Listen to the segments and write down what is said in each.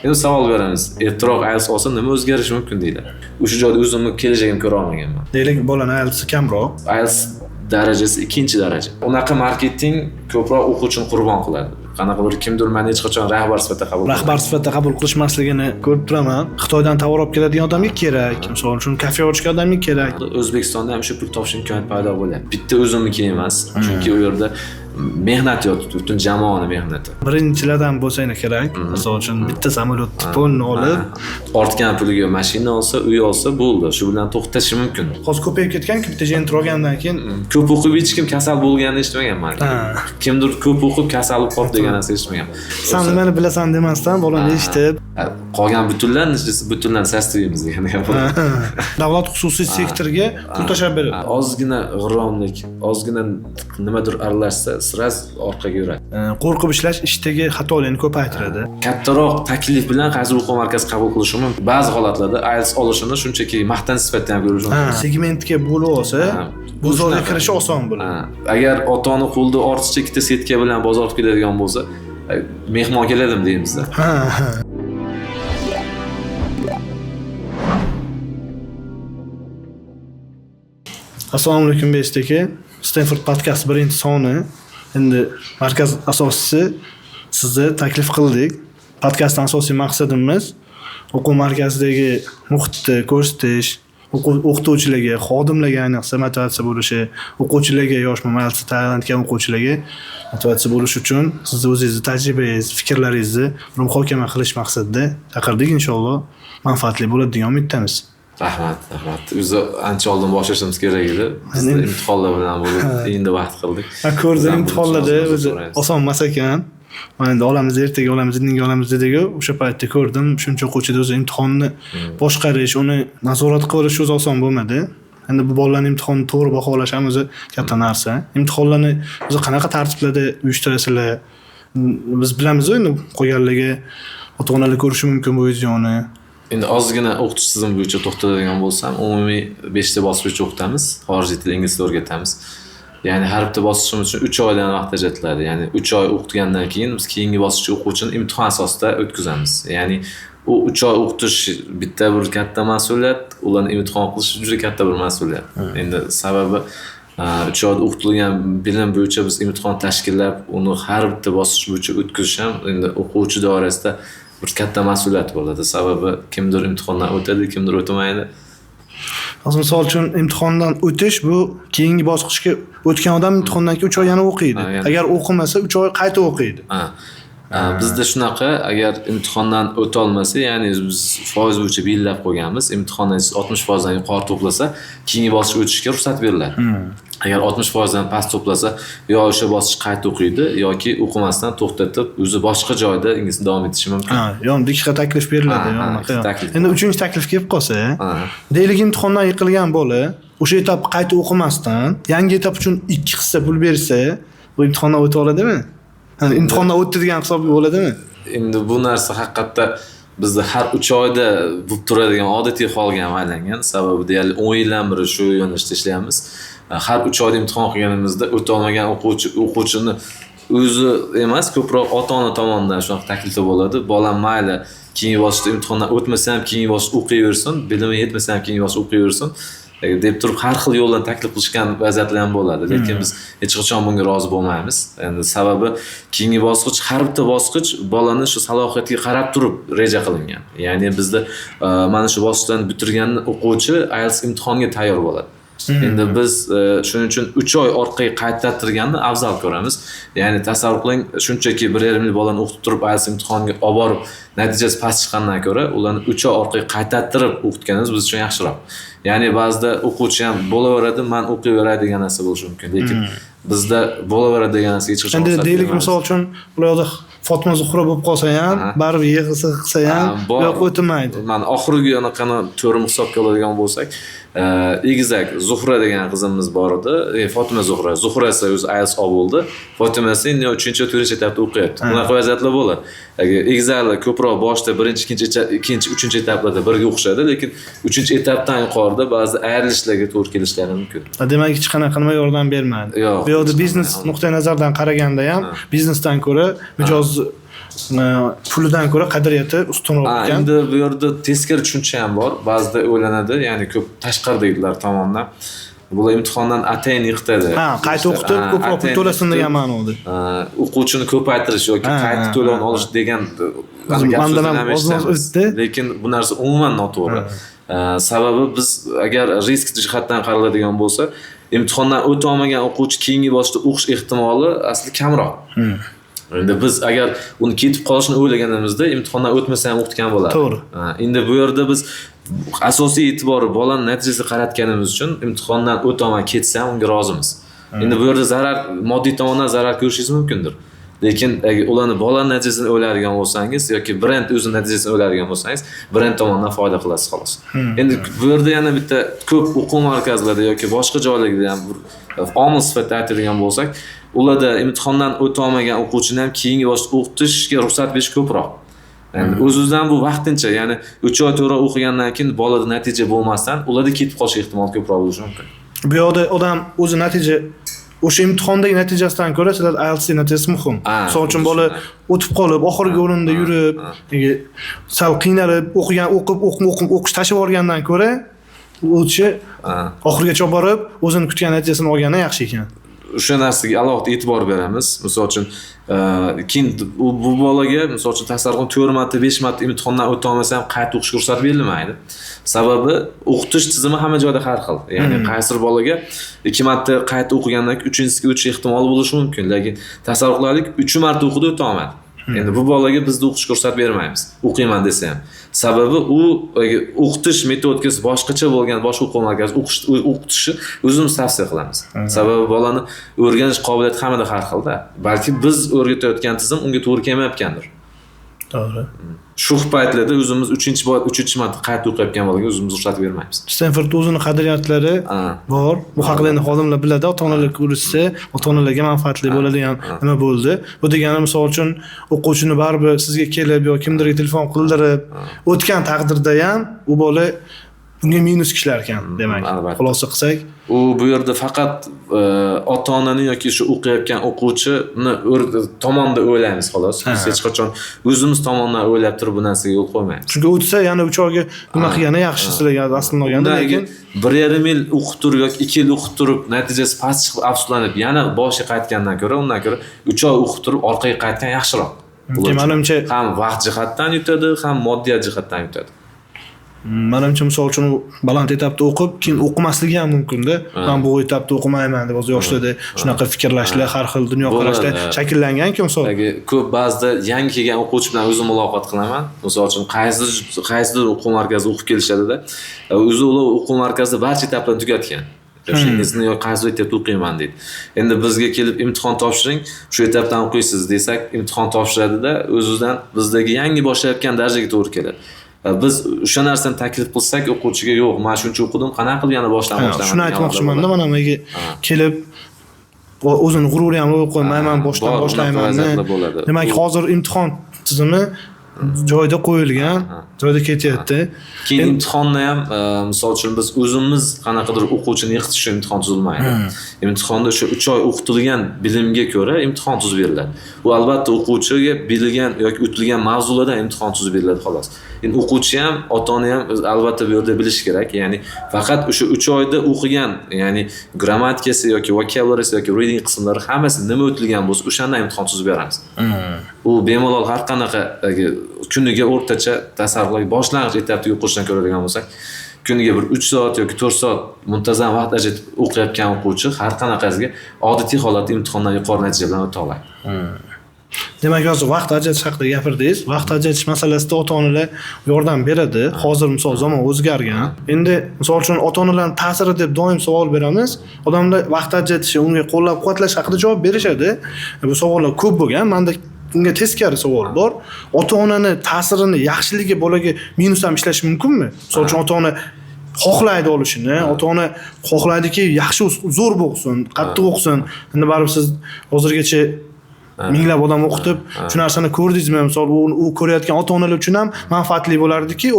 Endi savol beramiz. Ertaroq IELTS olsa nima o'zgarishi mumkin deylar. O'sha joyda o'zimni kelajagimni ko'ra olmaganman. Deylik, bolani IELTS kamroq. IELTS darajasi 2-daraja. Unaqa marketing ko'proq o'quvchini qurbon qiladi. Qanaqa bir kimdir meni hech qachon rahbar sifatida qabul qilishmasligini ko'rib turaman. Xitoydan tovar olib keladigan odamga kerak. Misol uchun kafe ochgan odamga kerak. O'zbekistonda ham shu pul topish imkoniyati paydo bo'lyapti. Bitta o'zimniki emas, chunki u yerda mehnat yotibdi, butun jamoani mehnati. Birinchilardan bo'lsang kerak. Misol uchun bitta samolyot tipini olib, ortgan puliga mashina olsa, uy olsa bo'ldi. Shu bilan to'xtashi mumkin. Hozir ko'payib ketgan-ku, bitta jent olgandan keyin ko'p o'qib hech kim kasal bo'lganini eshitmaganman. Kimdir ko'p o'qib kasal bo'lib qoldi degan narsa eshitmaganman. Sen nimani bilasan demasdan bolani eshitib, qolgan butunlarni sastuyimiz degan gap bor. Davlat xususiy sektorga pul tashlab beradi. Ozgina g'irromlik, ozgina nimadir aralashsa, siraz orqaga yuradi. Qo'rqib ishlash ishdagi xatolikni ko'paytiradi. Kattaroq taklif bilan qaysi o'quv markazi qabul qilishi mumkin. Ba'zi holatlarda IELTS olishini shunchaki maqtan sifatida ham ko'rish mumkin. Segmentga bo'lib olsa, bozorga kirish oson bo'ladi. Agar ota-ona qo'lda ortiqcha ikkita setka bilan bozorga keladigan bo'lsa, mehmon keladim deymiz-da. Assalomu alaykum Best aka. Stanford podcast birinchi soni. Endi markaz asoschisi sizni taklif qildik. Podcastning asosiy maqsadimiz o'quv markazidagi muhitni ko'rsatish, o'qituvchilarga, xodimlarga ayniqsa motivatsiya bo'lishi, o'quvchilarga, yosh IELTS tayyorlanayotgan o'quvchilarga motivatsiya bo'lish uchun sizni o'zingizni tajribangiz, fikrlaringizni muhokama qilish maqsadida chaqirdik. Inshaalloh manfaatli bo'ladi degan umiddamiz. Rahmat. O'zi ancha oldin boshlashimiz kerak edi. Biz imtihonlar bilan bo'lib, endi vaqt qildik. Ko'rdim, imtihonlarda o'zi oson emas ekan. Mana endi olamiz, ertaga olamiz, indinga olamiz dediku, o'sha paytda ko'rdim, shuncha o'quvchida o'zi imtihonni boshqarish, uni nazorat qilish o'zi oson bo'lmadi. Endi bu bolalarning imtihonni to'g'ri baholash ham o'zi katta narsa. Imtihonlarni o'zi qanaqa tartiblarda uyushtirasizlar? Biz bilamiz endi qo'yganlarga ota-onalar ko'rishi mumkin bu videoni. Endi ozgina o'qitish tizimi bo'yicha to'xtaladigan bo'lsam, umumiy 5 ta bosqich o'qitamiz, xorijiy til, ingliz til o'rgatamiz. Ya'ni har bitta bosqichimiz uchun 3 oydan vaqt ajratiladi. Ya'ni 3 oy o'qitgandan keyin biz keyingi bosqich o'quvchini imtihon asosida o'tkazamiz. Ya'ni u 3 oy o'qitish bitta bir katta mas'uliyat, ularni imtihon qilish juda katta bir mas'uliyat. Endi sababi 3 oyda o'qitilgan bilim bo'yicha biz imtihon tashkillab, uni har bitta bosqich bo'yicha o'tkazish ham endi o'quvchi doirasida bir katta mas'uliyat bo'ladi. Sababi kimdir imtihondan o'tadi, kimdir o'tmaydi. Hozir misol uchun imtihondan o'tish bu keyingi bosqichga o'tgan odam imtihondan keyin 3 oy yana o'qiydi. Agar o'qimasa 3 oy qayta o'qiydi. Bizda shunaqa, agar imtihondan o'ta olmasa, ya'ni biz foiz bo'yicha belgilab qo'yganmiz, imtihondan 60% dan yuqori to'plasa, keyingi bosqichga o'tishga ruxsat beriladi. Agar 60% dan past to'plasa, yo o'sha bosqich qayta o'qiydi yoki o'qimasdan to'xtatib, o'zi boshqa joyda inglizni davom etishi mumkin. Yo'q, ikkita taklif beriladi. Endi 3-taklif kelib qolsa, deylik imtihondan yiqilgan bola o'sha etap qayta o'qimasdan, yangi etap uchun 2 hissa pul bersa, bu imtihondan o'ta oladimi? Imtihondan o'tdi degan hisob bo'ladimi? Endi bu narsa haqiqatda bizda har 3 oyda bo'lib turadigan odatiy holga aylangan. Sababi deyarli 10 yildan beri shu yo'nalishda ishlayapmiz. Har 3 oyda imtihon qilganimizda o'ta olmagan o'quvchini o'zi emas, ko'proq ota-ona tomonidan shunaqa takliflar bo'ladi. Bolam mayli keyingi bosqichda imtihondan o'tmasa ham keyingi bosqichda o'qiyversin, bilimi yetmasa ham keyingi bosqichda o'qiyversin deb turib har xil yo'ldan taklif qilishgan vaziyatlar ham bo'ladi. Lekin biz hech qachon bunga rozi bo'lmaymiz. Endi sababi keyingi bosqich, har bitta bosqich bolani shu salohiyatiga qarab turib reja qilingan. Ya'ni bizda mana shu bosqichlarni bitirgan o'quvchi IELTS imtihoniga tayyor bo'ladi. Endi biz shuning uchun 3 oy orqaga qaytartirganni afzal ko'ramiz. Ya'ni tasavvur qiling, shunchaki 1,5 yil bolani o'qitib turib IELTS imtihoniga olib borib, natijasi past chiqqandan ko'ra, ularni 3 oy orqaga qaytartirib o'qitganimiz biz uchun yaxshiroq. Ya'ni ba'zida o'quvchi ham bo'laveradi, men o'qiyveray degan narsa bo'lishi mumkin. Lekin bizda bo'laveradi degan narsa hech qachon. Endi deylik, misol uchun, ularda Fatma Zuhra bo'lib qolsa ham, baribir yig'ilsa qilsa ham yo'q o'tmaydi. Men oxirgi anaqani teorim hisobga oladigan bo'lsak, egizak Zuhra degan qizimiz bor edi. Fatima Zuhra. Zuhra esa o'zi IELTS oldi. Fatima esa endi 3-4 etapda o'qiyapti. Bunaqa vaziyatlar bo'ladi. Egizaklar ko'proq boshda 1-ikkinchi, 3-chi etaplarda birga o'qishadi, lekin 3-etapdan yuqorida ba'zi ayrilishlarga to'g'ri kelishlari mumkin. Demak, hech qanaqa nima yordam bermadi. Bu yerda biznes nuqtai nazaridan qaraganda ham biznesdan ko'ra mijoz pulidan ko'ra qadriyati ustunroq ekan. Endi bu yerda teskari tushuncha ham bor. Ba'zida o'ylanadi, ya'ni ko'p tashqaridagilar tomonidan bular imtihondan atayin yiqitadi. Qayta o'qitib ko'proq pul to'lasin degan ma'noda. O'quvchini ko'paytirish yoki qayta to'lovni olish degan mandan ham oz-oz o'tdi. Lekin bu narsa umuman noto'g'ri. Sababi biz agar risk jihatdan qaraladigan bo'lsa, imtihondan o'ta olmagan o'quvchi keyingi bosqishda o'qish ehtimoli asli kamroq. Endi biz agar uni ketib qolishni o'ylaganimizda imtihondan o'tmasa ham o'qitgan bo'ladi. To'g'ri. Endi bu yerda biz asosiy e'tibori bolani natijasiga qaratganimiz uchun imtihondan o'tolmay ketsa ham unga rozimiz. Endi bu yerda moddiy tomondan zarar ko'rishingiz mumkindir. Lekin ularni bolani natijasini o'ylaydigan bo'lsangiz yoki brend o'zini natijasini o'ylaydigan bo'lsangiz, brend tomonidan foyda qilasiz xolos. Endi bu yerda yana bitta ko'p o'quv markazlarida yoki boshqa joylarda ham omil sifatida aytadigan bo'lsak, ularda imtihondan o'ta olmagan o'quvchini ham keyingi bosqich o'qitishga ruxsat berish ko'proq. Endi o'z-o'zidan bu vaqtincha, ya'ni 3 oy 4 oy o'qigandan keyin bolada natija bo'lmasdan ularda ketib qolish ehtimoli ko'proq bo'lishi mumkin. Bu yoqda odam o'zi natija o'sha imtihondagi natijasidan ko'ra sizlar IELTS natijasi muhim. Misol uchun bola o'tib qolib, oxirgi o'rinda yurib, sal qiynalib, o'qish tashib yuborgandan ko'ra, o'chi oxirigacha borib, o'zini kutgan natijasini olgani yaxshi ekan. O'sha narsaga alohida e'tibor beramiz. Misol uchun keyin bu bolaga misol uchun tasarrufni 4 marta 5 marta imtihondan o'ta olmasa ham qayta o'qishga ruxsat berilmaydi. Sababi o'qitish tizimi hamma joyda har xil. Ya'ni qaysi bolaga 2 marta qayta o'qigandan keyin 3-inchisiga o'tish ehtimoli bo'lishi mumkin, lekin tasarruflarlik 3 marta o'qidi o'ta olmadi. Endi bu bolaga bizda o'qishga ruxsat bermaymiz. O'qiyman desa ham. Sababi u o'qitish metodikasi boshqacha bo'lgan boshqa o'quv markazi o'qitishi o'zimiz tavsiya qilamiz. Sababi bolani o'rganish qobiliyati hammada har xilda. Balki biz o'rgatayotgan tizim unga to'g'ri kelmayotgandir. To'g'ri. Shu paytlarda o'zimiz 3-marta qayta o'qiyotgan bolaga o'zimiz ruxsat bermaymiz. Stanford o'zining qadriyatlari bor. Bu haqida endi xodimlar biladi, ota-onalar ko'rishsa, ota-onalarga manfaatli bo'ladigan nima bo'ldi. Bu degani misol uchun o'quvchini baribir sizga kelib yoki kimdirga telefon qildirib o'tgan taqdirda ham u bola bunga minus ishlar ekan, demak. Xulosa qilsak, u bu yerda faqat ota-onani yoki shu o'qiyotgan o'quvchini tomonda o'ylaymiz xolos. Biz hech qachon o'zimiz tomondan o'ylab turib bu narsaga yo'l qo'ymaymiz. Chunki o'tsa yana 3 oyga nima qilgani yaxshi sizlarga aslida olganda, lekin 1,5 yil o'qib turib yoki 2 yil o'qib turib natijasi past chiqib afsuslanib yana boshiga qaytgandan ko'ra, undan ko'ra 3 oy o'qib turib orqaga qaytgan yaxshiroq. Menimcha ham vaqt jihatdan yutadi, ham moddiyat jihatdan yutadi. Menimcha misol uchun baland etapda o'qib, keyin o'qimasligi ham mumkin-da. Men bu etapda o'qimayman deb o'z yoshlarda shunaqa fikrlashlar, har xil dunyoqarashlar shakllangan-ku misol. Ko'p ba'zida yangi kelgan o'quvchi bilan o'zim muloqot qilaman. Misol uchun qaysidir o'quv markazida o'qib kelishadi-da. O'zi ular o'quv markazida barcha etaplarni tugatgan. Yoshingizni yoki qaysi etapda o'qiyman deydi. Endi bizga kelib imtihon topshiring, shu etapdan o'qiysiz desak, imtihon topshiradi-da, o'zidan bizdagi yangi boshlayotgan darajaga to'g'ri keladi. Biz o'sha narsani taklif qilsak o'quvchiga yo'q, men shuncha o'qidim, qanaqa qilib yana boshlayman. Shuni aytmoqchiman-da, mana menga kelib o'zini g'ururi ham qo'ymayman, boshlayman. Demak, hozir imtihon tizimi joyda qo'yilgan, joyda ketyapti. Keyin imtihonni ham misol uchun biz o'zimiz qanaqadir o'quvchini yiqitish uchun imtihon tuzilmaydi. Imtihonda o'sha 3 oy o'qitilgan bilimga ko'ra imtihon tuzib beriladi. Bu albatta o'quvchiga bilgan yoki o'tilgan mavzulardan imtihon tuzib beriladi xolos. Endi o'quvchi ham, ota-ona ham albatta bu yerda bilish kerak. Ya'ni faqat o'sha 3 oyda o'qigan, ya'ni grammatikasi yoki vocabularysi yoki reading qismlari hammasi nima o'tilgan bo'lsa, o'shandan imtihon tuzib beramiz. U bemalol har qanaqa kuniga o'rtacha tasarruflar boshlang'ich etapda o'qishdan ko'radigan bo'lsak, kuniga bir 3 soat yoki 4 soat muntazam vaqt ajratib o'qiyotgan o'quvchi har qanaqasiga odatiy holatda imtihondan yuqori natija bilan o'ta oladi. Demak, hozir vaqt ajratish haqida gapirdingiz. Vaqt ajratish masalasida ota-onalar yordam beradi. Hozir misol zamon o'zgargan. Endi misol uchun ota-onalarning ta'siri deb doim savol beramiz. Odamlar vaqt ajratishi, unga qo'llab-quvvatlash haqida javob berishadi. Bu savollar ko'p bo'lgan. Menda unga teskari savol bor. Ota-onani ta'sirini yaxshiligi bolaga minus ham ishlashi mumkinmi? Misol uchun ota-ona xohlaydi olishini, ota-ona xohlaydiki, yaxshi zo'r bo'lsin, qattiq o'qisin. Endi baribir siz hozirgacha minglab odam o'qitib, shu narsani ko'rdingizmi? Misol u ko'rayotgan ota-onalar uchun ham manfaatli bo'lardiki,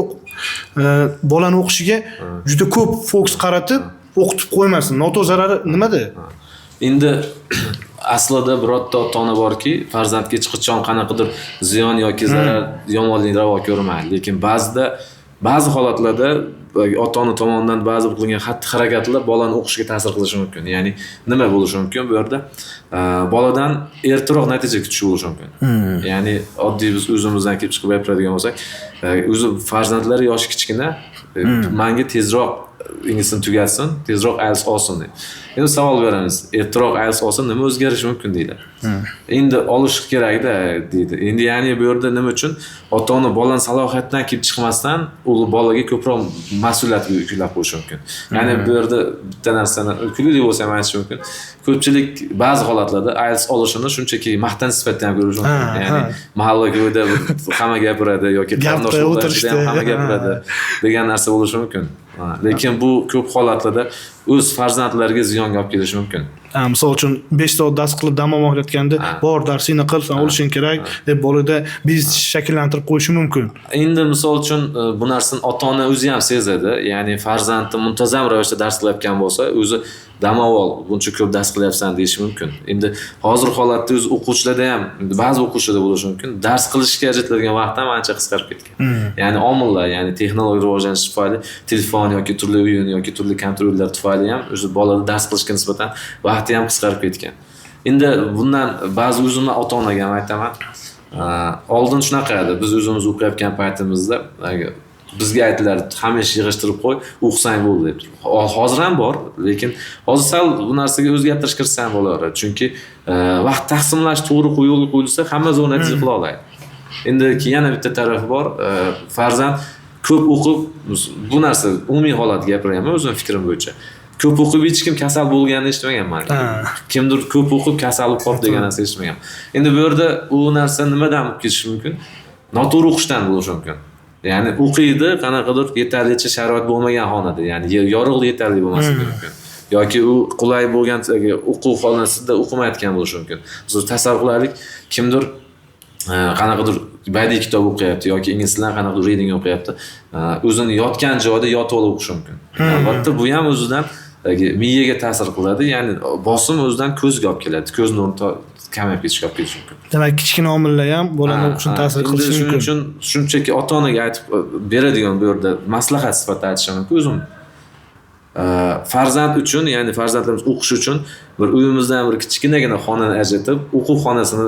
bolani o'qishiga juda ko'p fokus qaratib o'qitib qo'ymasin. Noto'g'ri zarari nimada? Endi aslida birorta ota-ona borki, farzandga hech qachon qanaqadir ziyon yoki zarar, yomonlik ravo ko'rmaydi. Lekin ba'zi holatlarda ota-ona tomonidan ba'zi qilingan xatti-harakatlar bolani o'qishiga ta'sir qilishi mumkin. Ya'ni nima bo'lishi mumkin bu yerda? Boladan ertaroq natija kutishi bo'lishi mumkin. Ya'ni oddiy biz o'zimizdan kelib chiqib gapiradigan bo'lsak, o'zi farzandlari yoshi kichkina, menga tezroq inglizini tugatsin, tezroq IELTS olsin deydi. Endi savol beramiz, ertaroq IELTS olsin nima o'zgarishi mumkin deydi. Endi olish kerak-da deydi. Endi ya'ni bu yerda nima uchun ota-ona bolani salohiyatdan kelib chiqmasdan u bolaga ko'proq mas'uliyat yuklab qo'yishi mumkin. Ya'ni bu yerda bitta narsani kulgili bo'lsa ham aytish mumkin. Ko'pchilik ba'zi holatlarda IELTS olishini shunchaki maqtan sifatida ham ko'rishi mumkin. Ya'ni mahalla ko'yda hamma gapiradi yoki qarindoshlar ham hamma gapiradi degan narsa bo'lishi mumkin. Lekin bu ko'p holatlarda o'z farzandlariga ziyon olib kelishi mumkin. Misol uchun 5 soat dars qilib dam olmayotganda bor darsingni qil, sen olishing kerak deb bolada biz shakllantirib qo'yishi mumkin. Endi misol uchun bu narsani ota-ona o'zi ham sezadi. Ya'ni farzandi muntazam ravishda dars qilayotgan bo'lsa, o'zi dam ol, buncha ko'p dars qilyapsan deyishi mumkin. Endi hozir holatda o'z o'quvchilarda ham, ba'zi o'quvchilarda bo'lishi mumkin, dars qilishga ajratiladigan vaqt ham ancha qisqarib ketgan. Ya'ni omillar, ya'ni texnologik rivojlanish tufayli telefon yoki turli o'yin yoki turli kompyuter o'yinlar tufayli ham o'zi bolada dars qilishga nisbatan vaqti ham qisqarib ketgan. Endi bundan ba'zi o'zimni ota-onaga ham aytaman. Oldin shunaqa edi. Biz o'zimiz o'qiyotgan paytimizda bizga aytilar, hamisha yig'ishtirib qo'y, o'qisang bo'ldi deb. Hozir ham bor, lekin hozir sal bu narsaga o'zgartirish kirsam bo'laveradi. Chunki vaqt taqsimlash to'g'ri yo'lga qo'yilsa, hamma zo'r natija qila oladi. Endi yana bitta tarafi bor. Farzand ko'p o'qib, bu narsa umumiy holat gapiryapman o'zim fikrim bo'yicha. Ko'p o'qib hech kim kasal bo'lganini eshitmaganman. Kimdir ko'p o'qib kasal bo'lib qoldi degan narsa eshitmaganman. Endi bu yerda u narsa nimadan bo'lib ketishi mumkin? Noto'g'ri o'qishdan bo'lishi mumkin. Ya'ni o'qiydi, qanaqadir yetarlicha sharoit bo'lmagan xonada, ya'ni yorug'lik yetarli bo'lmasligi mumkin. Yoki u qulay bo'lgan o'quv xonasida o'qimayotgan bo'lishi mumkin. Biz tasavvur qilaylik, kimdir qanaqadir badiiy kitob o'qiyapti yoki ingliz tilida qanaqadir reading o'qiyapti, o'zini yotgan joyda yotib olib o'qishi mumkin. Albatta bu ham o'zidan miyaga ta'sir qiladi, ya'ni bosim o'zidan ko'zga olib keladi, ko'z nurini kamayib ketishiga olib kelishi mumkin. Demak, kichkina omillar ham bolani o'qishini ta'sir qilishi mumkin. Shuning uchun shunchaki ota-onaga aytib beradigan bu yerda maslahat sifatida aytishim mumkin o'zim. Farzand uchun, ya'ni farzandlarimiz o'qish uchun bir uyimizdan bir kichkinagina xonani ajratib, o'quv xonasini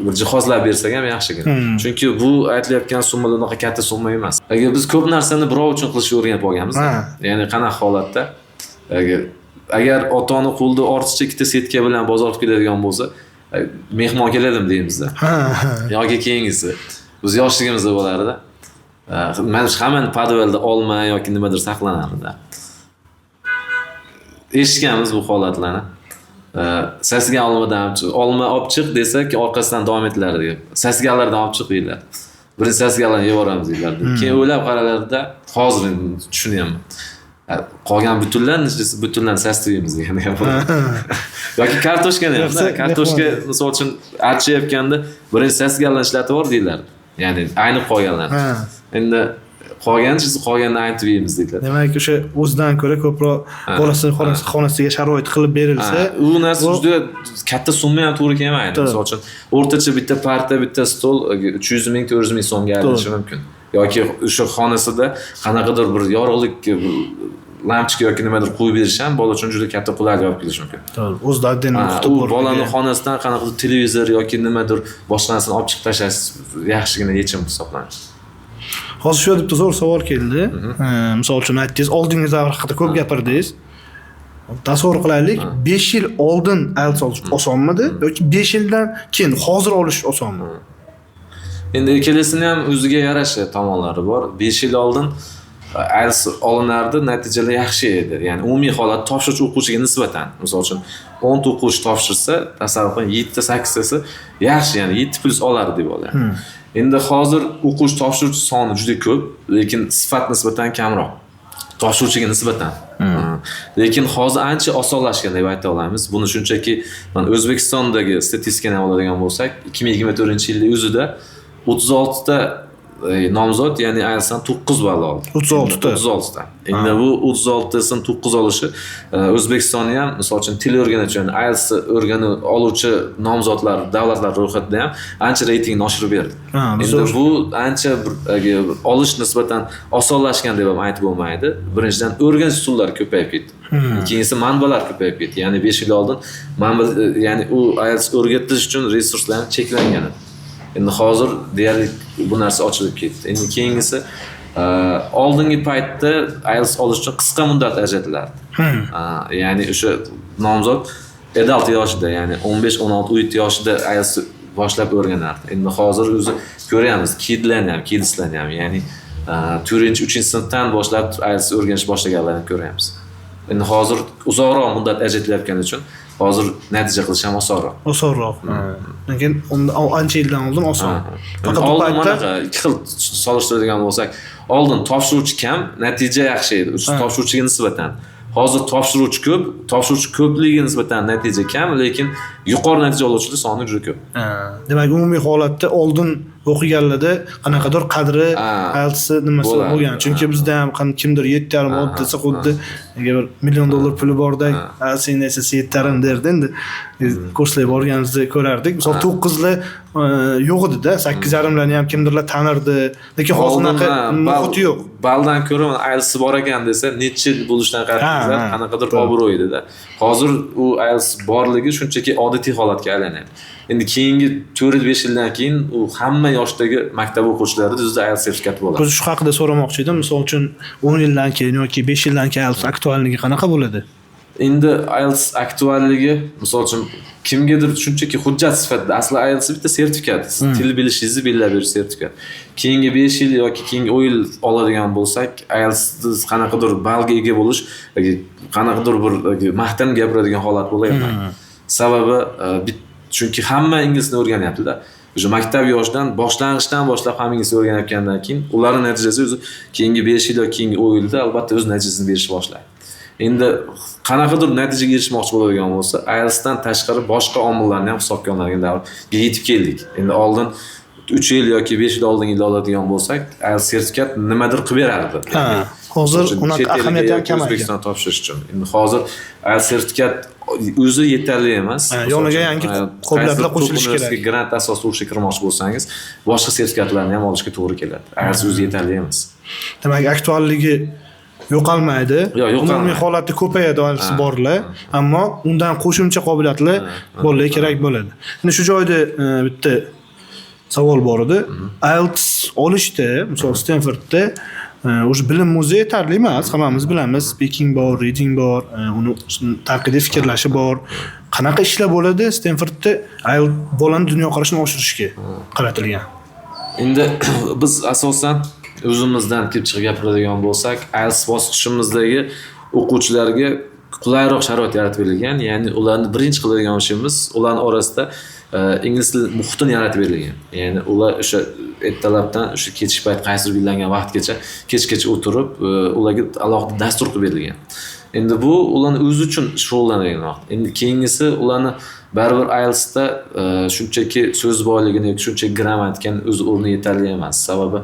bir jihozlab bersak ham yaxshigina. Chunki bu aytilayotgan summa unaqa katta summa emas. Agar biz ko'p narsani birov uchun qilishga o'rganib olganmiz. Ya'ni qanaqa holatda agar ota-ona qo'lda ortiqcha ikkita setka bilan bozorga keladigan bo'lsa, mehmon keladim deymiz-da. Yoki keyingisi. Biz yoshligimizda bo'lardi. Mana shu hamma podvalda olma yoki nimadir saqlanardi. Eshitganmiz bu holatlarni. Sasgan olma olib chiq desak, orqasidan davom etilardi. Sasganlardan olib chiq deydilar. Birinchi sasganlarni yeb yuboramiz deydilardi. Keyin o'ylab qaralarda, hozir tushunyapman. Qolgan butunlarni sastaymiz degan gap bor. Yoki kartoshkani ham, kartoshka misol uchun archayotganda birinchi sasganlarni ishlatib yubor deydilar. Ya'ni aynib qolganlar. Endi qolganini aytib yeymiz deydilar. Demak, o'sha o'zidan ko'ra ko'proq bolasi xonasiga sharoit qilib berilsa, u narsa juda katta summa ham to'g'ri kelmaydi. Misol uchun o'rtacha bitta parta, bitta stol 300 ming, 400 ming so'mga aylanshi mumkin. Yoki o'sha xonasida qanaqadir bir yorug'lik lampochka yoki nimadir qo'yib berish ham bola uchun juda katta qulaylik olib kelishi mumkin. To'g'ri. O'zida addini o'qitib u bolani xonasidan qanaqadir televizor yoki nimadir boshqa narsani olib chiqib tashlash yaxshigina yechim hisoblanadi. Hozir shu yerda zo'r savol keldi. Misol uchun aytdingiz, oldingiz davr haqida ko'p gapirdingiz. Tasavvur qilaylik, 5 yil oldin IELTS olish osonmidi yoki 5 yildan keyin hozir olish osonmi? Endi ikkalasini ham o'ziga yarasha tomonlari bor. 5 yil oldin IELTS olinardi, natijalar yaxshi edi. Ya'ni umumiy holat topshiruvchi o'quvchiga nisbatan, misol uchun 10 ta o'quvchi topshirsa, tasavvur qiling 7 ta 8 tasi yaxshi, ya'ni 7+ olardi deb o'ylayman. Endi hozir o'quvchi topshiruvchi soni juda ko'p, lekin sifat nisbatan kamroq. Topshiruvchiga nisbatan. Lekin hozir ancha osonlashgan deb ayta olamiz. Buni shunchaki mana O'zbekistondagi statistikani oladigan bo'lsak, 2024-yilning o'zida 36 ta nomzod, ya'ni IELTSdan 9 ball oldi. 36 ta. 36 ta. Endi bu 36 tasini 9 olishi O'zbekistonda ham, misol uchun til o'rganuvchi, IELTS o'rganib oluvchi nomzodlar, davlatlar ro'yxatida ham ancha reytingni oshirib berdi. Endi bu ancha olish nisbatan osonlashgan deb ham aytib bo'lmaydi. Birinchidan o'rganish usullari ko'payib ketdi. Ikkinchisi manbalar ko'payib ketdi. Ya'ni 5 yil oldin manba, ya'ni u IELTS o'rgatish uchun resurslar cheklangan edi. Endi hozir deyarli bu narsa ochilib ketdi. Endi keyingisi oldingi paytda IELTS olish uchun qisqa muddat ajratilardi. Ya'ni o'sha nomzod adult yoshida, ya'ni 15-16 yoshida IELTS boshlab o'rganardi. Endi hozir o'zi ko'ryapmiz, kidslarni ham, ya'ni 4-3 sinfdan boshlab IELTS o'rganish boshlaganlarni ko'ryapmiz. Endi hozir uzoqroq muddat ajratilayotgani uchun hozir natija qilish ham osonroq. Lekin ancha yildan oldin oson. Faqat oldin mana ikki xil solishtiradigan bo'lsak, oldin topshiruvchi kam, natija yaxshi edi. Topshiruvchiga nisbatan. Hozir topshiruvchi ko'pligiga nisbatan natija kam, lekin yuqori natija oluvchilar soni juda ko'p. Demak, umumiy holatda oldin o'qiganlarda qanaqadir qadri IELTS nimasi bo'lgan. Chunki bizda ham kimdir 7,5 oldi desa, xuddi agar $1 million puli bordek, IELTS esa 7,5 derdi. Endi kurslarga borganimizda ko'rardik. Misol 9lar yo'q edi-da, 8,5larni ham kimdirlar tanirdi. Lekin hozir unaqa muhit yo'q. Baldan ko'ra IELTS bor ekan desa, necha yil bo'lishidan qarasak, qanaqadir obro' edi-da. Hozir u IELTS borligi shunchaki odatiy holatga aylanadi. Endi keyingi 4-5 yildan keyin u hamma yoshdagi maktab o'quvchilari o'zida IELTS sertifikati bo'ladi. Biz shu haqida so'ramoqchi edim. Misol uchun 10 yildan keyin yoki 5 yildan keyin IELTS aktualligi qanaqa bo'ladi? Endi IELTS aktualligi, misol uchun kimgadir shunchaki hujjat sifatida, asli IELTS bitta sertifikat, til bilishingizni belgilab berish sertifikat. Keyingi 5 yil yoki keyingi 10 yil oladigan bo'lsak, IELTS qanaqadir ballga ega bo'lish, qanaqadir bir maqtan gapiradigan holat bo'layapti. Sababi chunki hamma ingliz tilini o'rganyapti-da. O'sha maktab yoshidan boshlang'ichdan boshlab hamma ingliz o'rganayotgandan keyin ularning natijasi o'zi keyingi 5 yil yoki keyingi 10 yilda albatta o'z natijasini berishni boshlaydi. Endi qanaqadir natijaga erishmoqchi bo'ladigan bo'lsa, IELTSdan tashqari boshqa omillarni ham hisobga oladigan davrga yetib keldik. Endi oldin 3 yil yoki 5 yil oldingi oladigan bo'lsak, IELTS sertifikat nimadir qilib berardi. Hozir unaqa ahamiyati ham kamaygan. O'zbekistonga topshirish uchun. Endi hozir IELTS sertifikat o'zi yetarli emas. Yoniga yangi qo'llarlar qo'shilishi kerak. Grant asosida o'qishga kirmoqchi bo'lsangiz, boshqa sertifikatlarni ham olishga to'g'ri keladi. IELTS o'zi yetarli emas. Demak, aktualligi yo'qolmaydi. Umumiy holatda ko'payadi IELTS borlar, ammo undan qo'shimcha qobiliyatlar bolalarga kerak bo'ladi. Endi shu joyda bitta savol bor edi. IELTS olishda, misol Stanfordda o'sha bilim o'zi yetarli emas. Hammamiz bilamiz, speaking bor, reading bor, uni tanqidiy fikrlashi bor. Qanaqa ishlar bo'ladi Stanfordda IELTS bolani dunyoqarashini oshirishga qaratilgan? Endi biz asosan o'zimizdan kelib chiqib gapiradigan bo'lsak, IELTS bosqichimizdagi o'quvchilarga qulayroq sharoit yaratib berilgan. Ya'ni ularni birinchi qiladigan ishimiz ularning orasida ingliz tili muhitini yaratib berilgan. Ya'ni ular o'sha ertalabdan o'sha ketish payt qaysidir belgilangan vaqtgacha kechgacha o'tirib, ularga alohida dastur qilib berilgan. Endi bu ularni o'zi uchun shug'ullanadigan vaqt. Endi keyingisi ularni baribir IELTSda shunchaki so'z boyligini yoki shunchaki grammatikani o'z o'rni yetarli emas. Sababi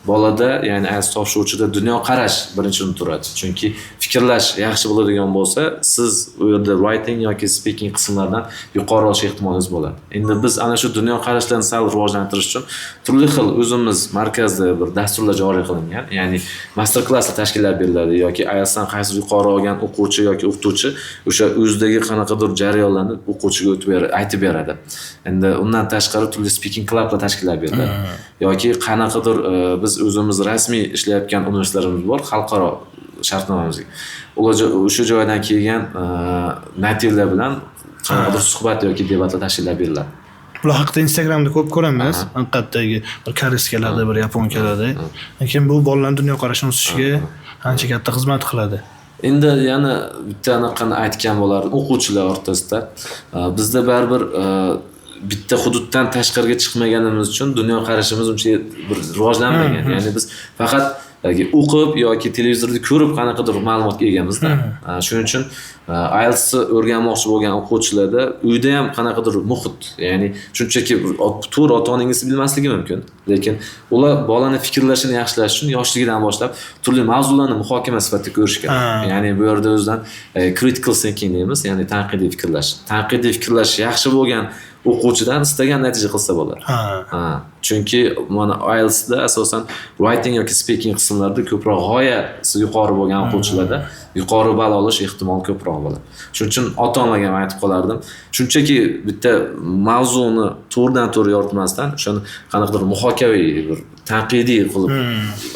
bolada, ya'ni IELTS topshiruvchida dunyoqarash birinchi o'rinda turadi. Chunki fikrlash yaxshi bo'ladigan bo'lsa, siz u yerda writing yoki speaking qismlardan yuqori olish ehtimoliniz bo'ladi. Endi biz ana shu dunyoqarashlarni sal rivojlantirish uchun turli xil o'zimiz markazda bir dasturlar joriy qilingan. Ya'ni master klasslar tashkillab beriladi yoki IELTSdan qaysi yuqori olgan o'quvchi yoki o'qituvchi o'sha o'zidagi qanaqadir jarayonlarni o'quvchiga aytib beradi. Endi undan tashqari turli speaking clublar tashkillab beriladi. Yoki qanaqadir biz o'zimiz rasmiy ishlayotgan universitetlarimiz bor, xalqaro shartnomamizga. Ular o'sha joydan kelgan nativlar bilan qanaqadir suhbat yoki debatlar tashkillab beriladi. Bular haqida Instagramda ko'p ko'ramiz. Haqiqatdagi bir koreyskalari, bir yaponkalari. Lekin bu bolalarning dunyoqarashini o'sishiga ancha katta xizmat qiladi. Endi yana bitta anaqani aytgan bo'lardim o'quvchilar o'rtasida. Bizda baribir bitta hududdan tashqariga chiqmaganimiz uchun dunyoqarashimiz uncha bir rivojlanmagan. Ya'ni biz faqat o'qib yoki televizorda ko'rib qanaqadir ma'lumotga egamizda. Shuning uchun IELTSni o'rganmoqchi bo'lgan o'quvchilarda uyda ham qanaqadir muhit, ya'ni shunchaki to'g'ri ota-onangizni bilmasligi mumkin, lekin ular bolani fikrlashini yaxshilash uchun yoshligidan boshlab turli mavzularni muhokama sifatida ko'rish kerak. Ya'ni bu yerda o'zidan critical thinking deymiz, ya'ni tanqidiy fikrlash. Tanqidiy fikrlash yaxshi bo'lgan o'quvchidan istagan natija qilsa bo'ladi. Chunki mana IELTSda asosan writing yoki speaking qismlarida ko'proq g'oyasi yuqori bo'lgan o'quvchilarda yuqori ball olish ehtimoli ko'proq bo'ladi. Shuning uchun ota-onalarga ham aytib qolardim. Shunchaki bitta mavzuni to'g'ridan-to'g'ri yoritmasdan, o'shani qanaqadir muhokamaviy bir tanqidiy qilib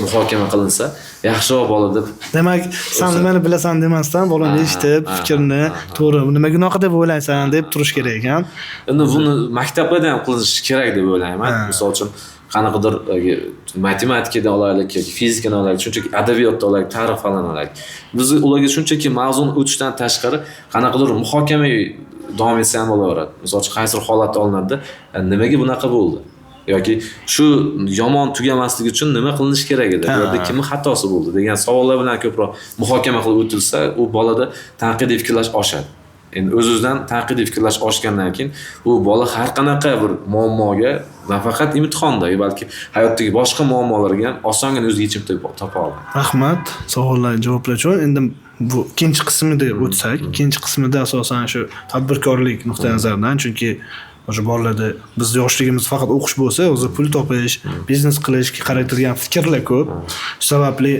muhokama qilinsa, yaxshiroq bola deb. Demak, sen nimani bilasan demasdan, bolani eshitib, fikrini to'g'ri, nima gunohi deb o'ylaysan deb turish kerak ekan. Endi buni maktablarda ham qilinishi kerak deb o'ylayman. Misol uchun qanaqadir matematikadan olaylik yoki fizikadan olaylik, shunchaki adabiyotda olaylik, tarix falan olaylik. Biz ularga shunchaki mavzuni o'tishdan tashqari qanaqadir muhokamaviy davom etsa ham bo'laveradi. Misol uchun qaysi holatda olinadi, nimaga bunaqa bo'ldi? Yoki shu yomon tugamasligi uchun nima qilinish kerak edi? Bu yerda kimning xatosi bo'ldi degan savollar bilan ko'proq muhokama qilib o'tilsa, u bolada tanqidiy fikrlash oshadi. Endi o'z-o'zidan tanqidiy fikrlash oshgandan keyin u bola har qanaqa bir muammoga, nafaqat imtihonda, balki hayotdagi boshqa muammolarga ham osongina o'z yechim topa oladi. Rahmat, savollarga javoblar uchun. Endi bu ikkinchi qismiga o'tsak, ikkinchi qismida asosan shu tadbirkorlik nuqtai nazaridan, chunki o'sha bolalarda biz yoshligimiz faqat o'qish bo'lsa, o'zi pul topish, biznes qilishga qaratilgan fikrlar ko'p. Shu sababli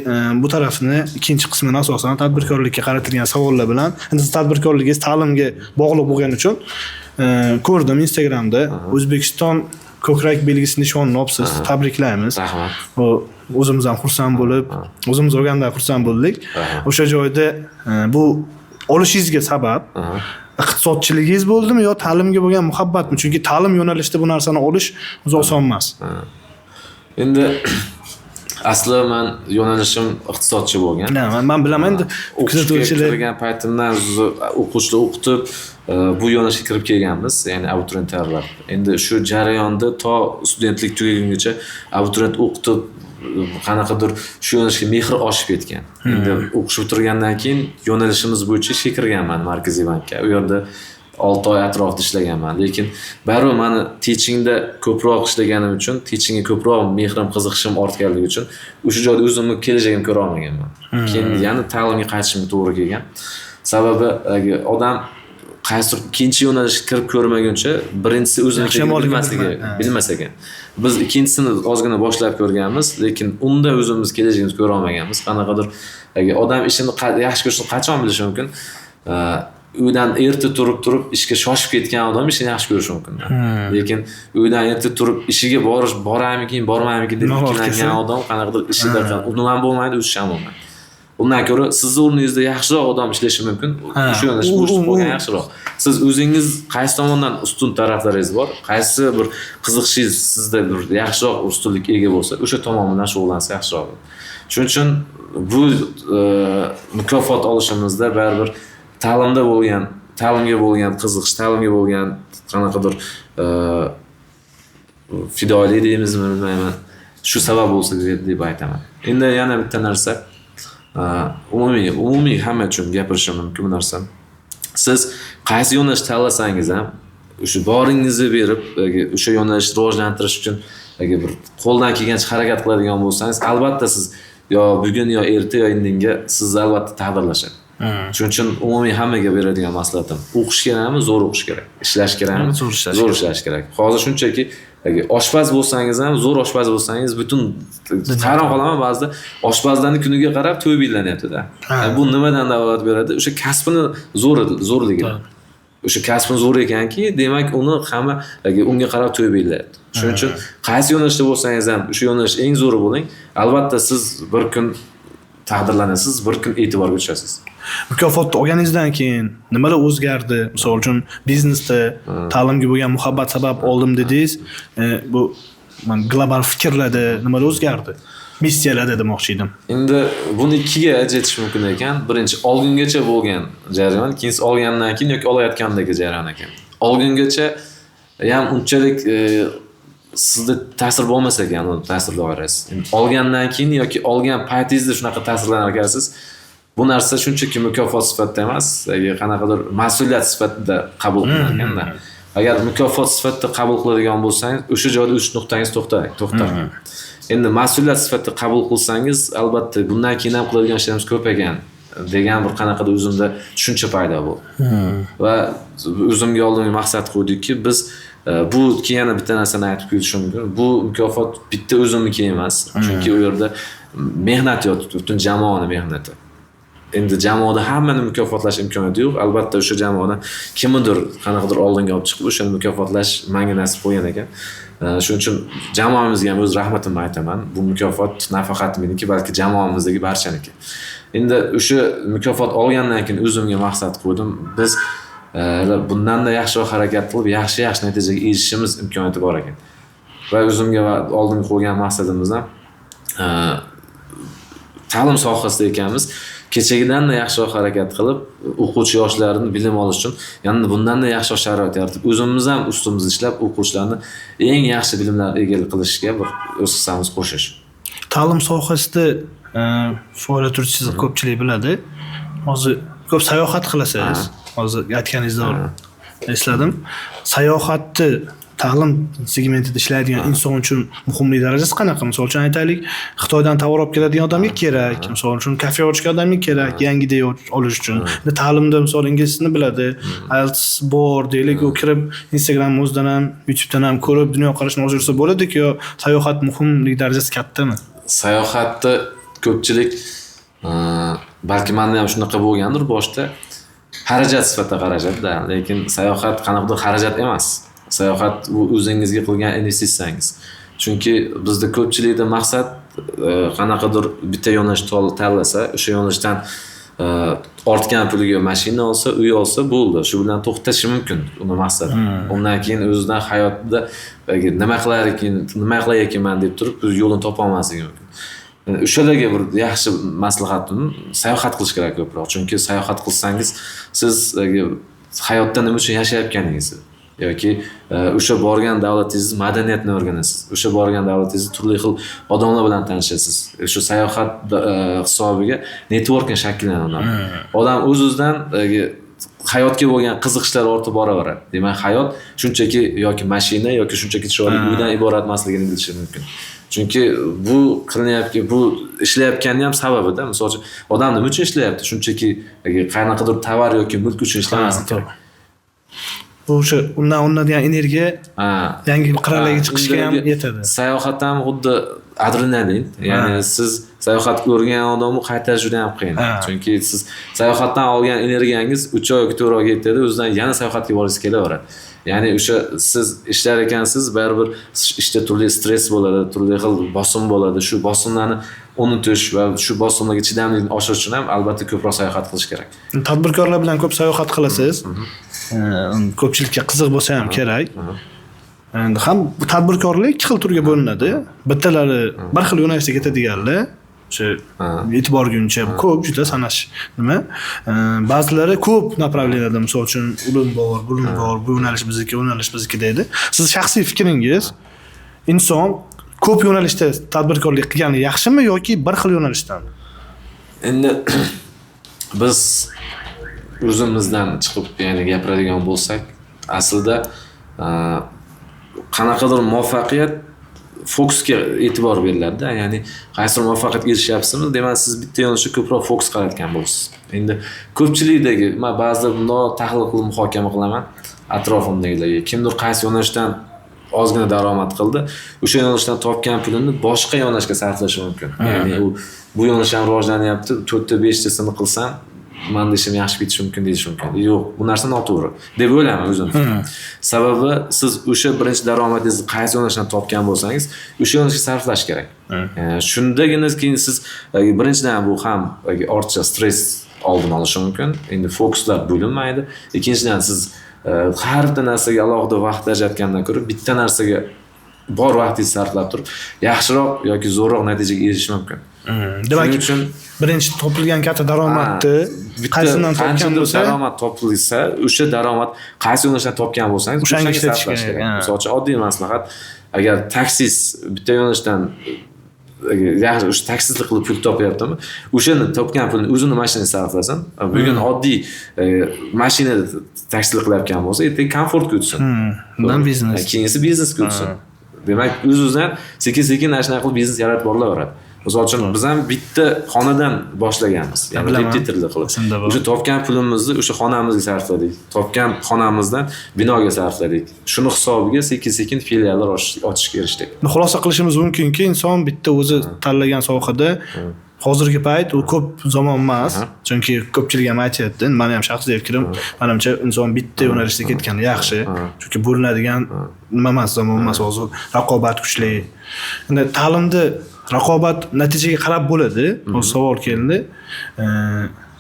bu tarafni ikkinchi qismini asosan tadbirkorlikka qaratilgan savollar bilan, endi siz tadbirkorligingiz ta'limga bog'liq bo'lgani uchun ko'rdim Instagramda O'zbekiston ko'krak belgisi nishonini olibsiz. Tabriklaymiz. Rahmat. O'zimiz ham xursand bo'lib, o'zimiz o'rgandan xursand bo'ldik. O'sha joyda bu olishingizga sabab iqtisodchiligingiz bo'ldimi yo ta'limga bo'lgan muhabbatmi? Chunki ta'lim yo'nalishida bu narsani olish o'zi oson emas. Endi asli men yo'nalishim iqtisodchi bo'lgan. Men bilaman, endi kuzatuvchilar kirgan paytimdan o'quvchilar o'qitib bu yo'nalishga kirib kelganmiz, ya'ni abituriyentlar. Endi shu jarayonda to studentlik tugagungacha abituriyent o'qitib qanaqadir shu yo'nalishga mehr oshib ketgan. Endi o'qish bitirgandan keyin yo'nalishimiz bo'yicha ishga kirganman Markaziy bankka. U yerda 6 oy atrofida ishlaganman, lekin baribir meni teachingda ko'proq ishlaganim uchun, teachingga ko'proq mehrim, qiziqishim ortganligi uchun o'sha joyda o'zimni kelajagimni ko'ra olmaganman. Keyin yana ta'limga qaytishimga to'g'ri kelgan. Sababi odam qaysi ikkinchi yo'nalishga kirib ko'rmaguncha birinchisi o'zini bilmas ekan. Biz ikkinchisini ozgina boshlab ko'rganmiz, lekin unda o'zimiz kelajagimizni ko'ra olmaganmiz. Qanaqadir odam ishini yaxshi ko'rishni qachon bilishi mumkin? Uydan erta turib ishga shoshib ketgan odam ishini yaxshi ko'rishi mumkin. Lekin uydan erta turib ishiga boramikin, bormaymikin deb ikkilangan odam qanaqadir ishida undan bo'lmaydi, o'sish ham bo'lmaydi. Undan ko'ra sizni o'rningizda yaxshiroq odam ishlashi mumkin. Shu yo'nalishda o'sib bo'lgan yaxshiroq. Siz o'zingiz qaysi tomondan ustun taraflaringiz bor, qaysi bir qiziqishingiz sizda bir yaxshiroq ustunlikka ega bo'lsa, o'sha tomon bilan shug'ullansa yaxshiroq. Shuning uchun bu mukofot olishimizda baribir ta'limga bo'lgan qiziqish, ta'limga bo'lgan qanaqadir fidoyilik deymizmi, bilmayman. Shu sabab bo'lsa deb aytaman. Endi yana bitta narsa, umumiy hamma uchun gapirishim mumkin bu narsa. Siz qaysi yo'nalish tanlasangiz ham, o'sha boringizni berib, o'sha yo'nalishni rivojlantirish uchun bir qo'ldan kelgancha harakat qiladigan bo'lsangiz, albatta siz yo bugun yo erta yo indinga sizni albatta taqdirlashadi. Shuning uchun umumiy hammaga beradigan maslahatim, o'qish kerakmi, zo'r o'qish kerak. Ishlash kerakmi, zo'r ishlash kerak. Hozir shunchaki oshpaz bo'lsangiz ham, zo'r oshpaz bo'lsangiz, butun hayron qolaman ba'zida oshpazlarning kuniga qarab to'y bellanyapti-da. Bu nimadan dalolat beradi? O'sha kasbini zo'rligi. O'sha kasbini zo'r ekanki, demak uni hamma unga qarab to'y bellayapti. Shuning uchun qaysi yo'nalishda bo'lsangiz ham, o'sha yo'nalish eng zo'ri bo'ling. Albatta siz bir kun taqdirlanasiz, bir kun e'tiborga tushasiz. Mukofotni olganingizdan keyin nimalar o'zgardi? Misol uchun biznesda ta'limga bo'lgan muhabbat sabab oldim dedingiz. Bu global fikrlarda nimalar o'zgardi? Missiyalarda demoqchi edim. Endi buni ikkiga ajratish mumkin ekan. Birinchi olgungacha bo'lgan jarayon, ikkinchisi olgandan keyin yoki olayotgandagi jarayon ekan. Olgungacha ham unchalik sizda ta'sir bo'lmasa ekan, u ta'sir doirasi. Endi olgandan keyin yoki olgan paytingizda shunaqa ta'sirlanar ekansiz, bu narsa shunchaki mukofot sifatida emas, qanaqadir mas'uliyat sifatida qabul qilinganda. Agar mukofot sifatida qabul qiladigan bo'lsangiz, o'sha joyda o'z nuqtangiz to'xtar. Endi mas'uliyat sifatida qabul qilsangiz, albatta bundan keyin ham qiladigan ishlarimiz ko'p ekan degan bir qanaqadir o'zimda tushuncha paydo bo'ldi. Va o'zimga oldimga maqsad qo'ydikki, biz bu yana bitta narsani aytib o'tishim mumkin. Bu mukofot bitta o'zimniki emas. Chunki u yerda mehnat yotibdi, butun jamoaning mehnati. Endi jamoada hammani mukofotlash imkoniyati yo'q. Albatta o'sha jamoani kimnidir qanaqadir oldinga olib chiqib o'shani mukofotlash menga nasib bo'lgan ekan. Shuning uchun jamoamizga ham o'z rahmatimni aytaman. Bu mukofot nafaqat meniki, balki jamoamizdagi barchaniki. Endi o'sha mukofot olgandan keyin o'zimga maqsad qo'ydim. Biz bundan-da yaxshiroq harakat qilib, yaxshi natijaga erishishimiz imkoniyati bor ekan. Va o'zimga oldinga qo'ygan maqsadimizdan ta'lim sohasida ekanmiz. Kechagidan-da yaxshiroq harakat qilib, o'quvchi yoshlarni bilim olish uchun yana bundan-da yaxshiroq sharoit yaratib, o'zimiz ham ustimizda ishlab, o'quvchilarni eng yaxshi bilimlarga ega qilishga bir o'z hissamiz qo'shish. Ta'lim sohasida faoliyat yuritsangiz ko'pchilik biladi. Hozir ko'p sayohat qilasiz. Hozir aytganingizda esladim. Sayohatni ta'lim segmentida ishlaydigan inson uchun muhimlik darajasi qanaqa? Misol uchun aytaylik, Xitoydan tovar olib keladigan odamga kerak, misol uchun kafe ochgan odamga kerak, yangi idea olish uchun. Ta'limda misol ingliz tilini biladi, IELTS bor deylik, u kirib Instagram o'zidan ham, YouTubedan ham ko'rib dunyoqarashini o'zgartirsa bo'ladi-ku, yo sayohat muhimlik darajasi kattami? Sayohatni ko'pchilik balki menda ham shunaqa bo'lgandir boshda. Xarajat sifatida qarashadi-da, lekin sayohat qanaqadir xarajat emas. Sayohat bu o'zingizga qilgan investitsiyangiz. Chunki bizda ko'pchilikda maqsad qanaqadir bitta yo'nalish tanlasa, o'sha yo'nalishdan ortgan puliga mashina olsa, uy olsa bo'ldi. Shu bilan to'xtashi mumkin uni maqsadi. Undan keyin o'zidan hayotda nima qilar ekanman deb turib, yo'lini topa olmasligi mumkin. O'shalarga bir yaxshi maslahatim sayohat qilish kerak ko'proq. Chunki sayohat qilsangiz, siz hayotda nima uchun yashayotganingizni yoki o'sha borgan davlatingiz madaniyatni o'rganasiz. O'sha borgan davlatingiz turli xil odamlar bilan tanishasiz. O'sha sayohat hisobiga networking shakllanadi. Odam o'z-o'zidan hayotga bo'lgan qiziqishlar ortib boraveradi. Demak, hayot shunchaki yoki mashina yoki shunchaki chiroyli uydan iborat emasligini bilish mumkin. Chunki bu qilinyapti, bu ishlayotgani ham sababida. Misol uchun, odam nima uchun ishlayapti? Shunchaki qanaqadir tovar yoki mulk uchun ishlamasligi. Bu o'sha undan olinadigan energiya yangi qirralarga chiqishga ham yetadi. Sayohat ham xuddi adrenalin. Ya'ni siz sayohatga o'rgan odamni qaytarish juda ham qiyin. Chunki siz sayohatdan olgan energiyangiz 3 oy yoki 4 oyga yetadi, o'zidan yana sayohatga borishingiz kelaveradi. Ya'ni o'sha siz ishlar ekansiz, baribir ishda turli stress bo'ladi, turli xil bosim bo'ladi. Shu bosimlarni unutish va shu bosimlarga chidamlikni oshirish uchun ham albatta ko'proq sayohat qilish kerak. Tadbirkorlar bilan ko'p sayohat qilasiz. Ko'pchilikka qiziq bo'lsa ham kerak. Endi ham tadbirkorlik ikki xil turga bo'linadi. Bittalari bir xil yo'nalishga ketadiganlar, o'sha e'tiborguncha ko'p juda sanash nima. Ba'zilari ko'p направленияda, misol uchun ulim bor, bulim bor, bu yo'nalish bizniki deydi. Siz shaxsiy fikringiz, inson ko'p yo'nalishda tadbirkorlik qilgani yaxshimi yoki bir xil yo'nalishdan? Endi biz o'zimizdan chiqib, ya'ni gapiradigan bo'lsak, aslida qanaqadir muvaffaqiyat fokusga e'tibor beriladi-da. Ya'ni qaysi muvaffaqiyatga erishyapsizmi, demak siz bitta yo'nalishga ko'proq fokus qilayotgan bo'lasiz. Endi ko'pchilikdagi, men ba'zida bunday tahlil qilib muhokama qilaman atrofimdagilarga. Kimdir qaysi yo'nalishdan ozgina daromad qildi, o'sha yo'nalishdan topgan pulini boshqa yo'nalishga sarflashi mumkin. Ya'ni bu yo'nalish ham rivojlanyapti, 4ta 5tasini qilsam menda ishim yaxshi ketishi mumkin deyish mumkin. Yo'q, bu narsa noto'g'ri deb o'ylayman o'zim. Sababi siz o'sha birinchi daromadingizni qaysi yo'nalishdan topgan bo'lsangiz, o'sha yo'nalishga sarflash kerak. Shundagina keyin siz birinchidan bu ham ortiqcha stress oldini olishi mumkin. Endi fokuslar bo'linmaydi. Ikkinchidan siz har bir narsaga alohida vaqt ajratgandan ko'ra bitta narsaga bor vaqtingizni sarflab turib, yaxshiroq yoki zo'rroq natijaga erishish mumkin. Demak, uchun birinchi topilgan katta daromadni qaysidan topgan bo'lsa, daromad topilsa, o'sha daromad qaysi yo'nalishdan topgan bo'lsangiz, o'shanga sarflash kerak. Misol uchun oddiy maslahat, agar taksis bitta yo'nalishdan yaxshi o'sha taksistlik qilib pul topyaptimi, o'shani topgan pulni o'zini mashinasiga sarflasin. Bugun oddiy mashinada taksistlik qilayotgan bo'lsa, ertaga komfortga o'tsin. Bundan biznes. Keyingi biznesga o'tsin. Demak, o'z-o'zidan sekin-sekin ashuna qilib biznes yaratib borilaveradi. Misol uchun biz ham bitta xonadan boshlaganmiz. Ya'ni repetitorlik qilib. O'sha topgan pulimizni o'sha xonamizga sarfladik. Topgan xonamizdan binoga sarfladik. Shuni hisobiga sekin-sekin filiallar ochishga erishdik. Xulosa qilishimiz mumkinki, inson bitta o'zi tanlagan sohada hozirgi payt u ko'p zamon emas. Chunki ko'pchilik ham aytayapti, meni ham shaxsiy fikrim, menimcha inson bitta yo'nalishda ketgani yaxshi. Chunki bo'linadigan nima emas, zamon emas hozir, raqobat kuchli. Endi ta'limda raqobat natijaga qarab bo'ladi. Bu savol keldi.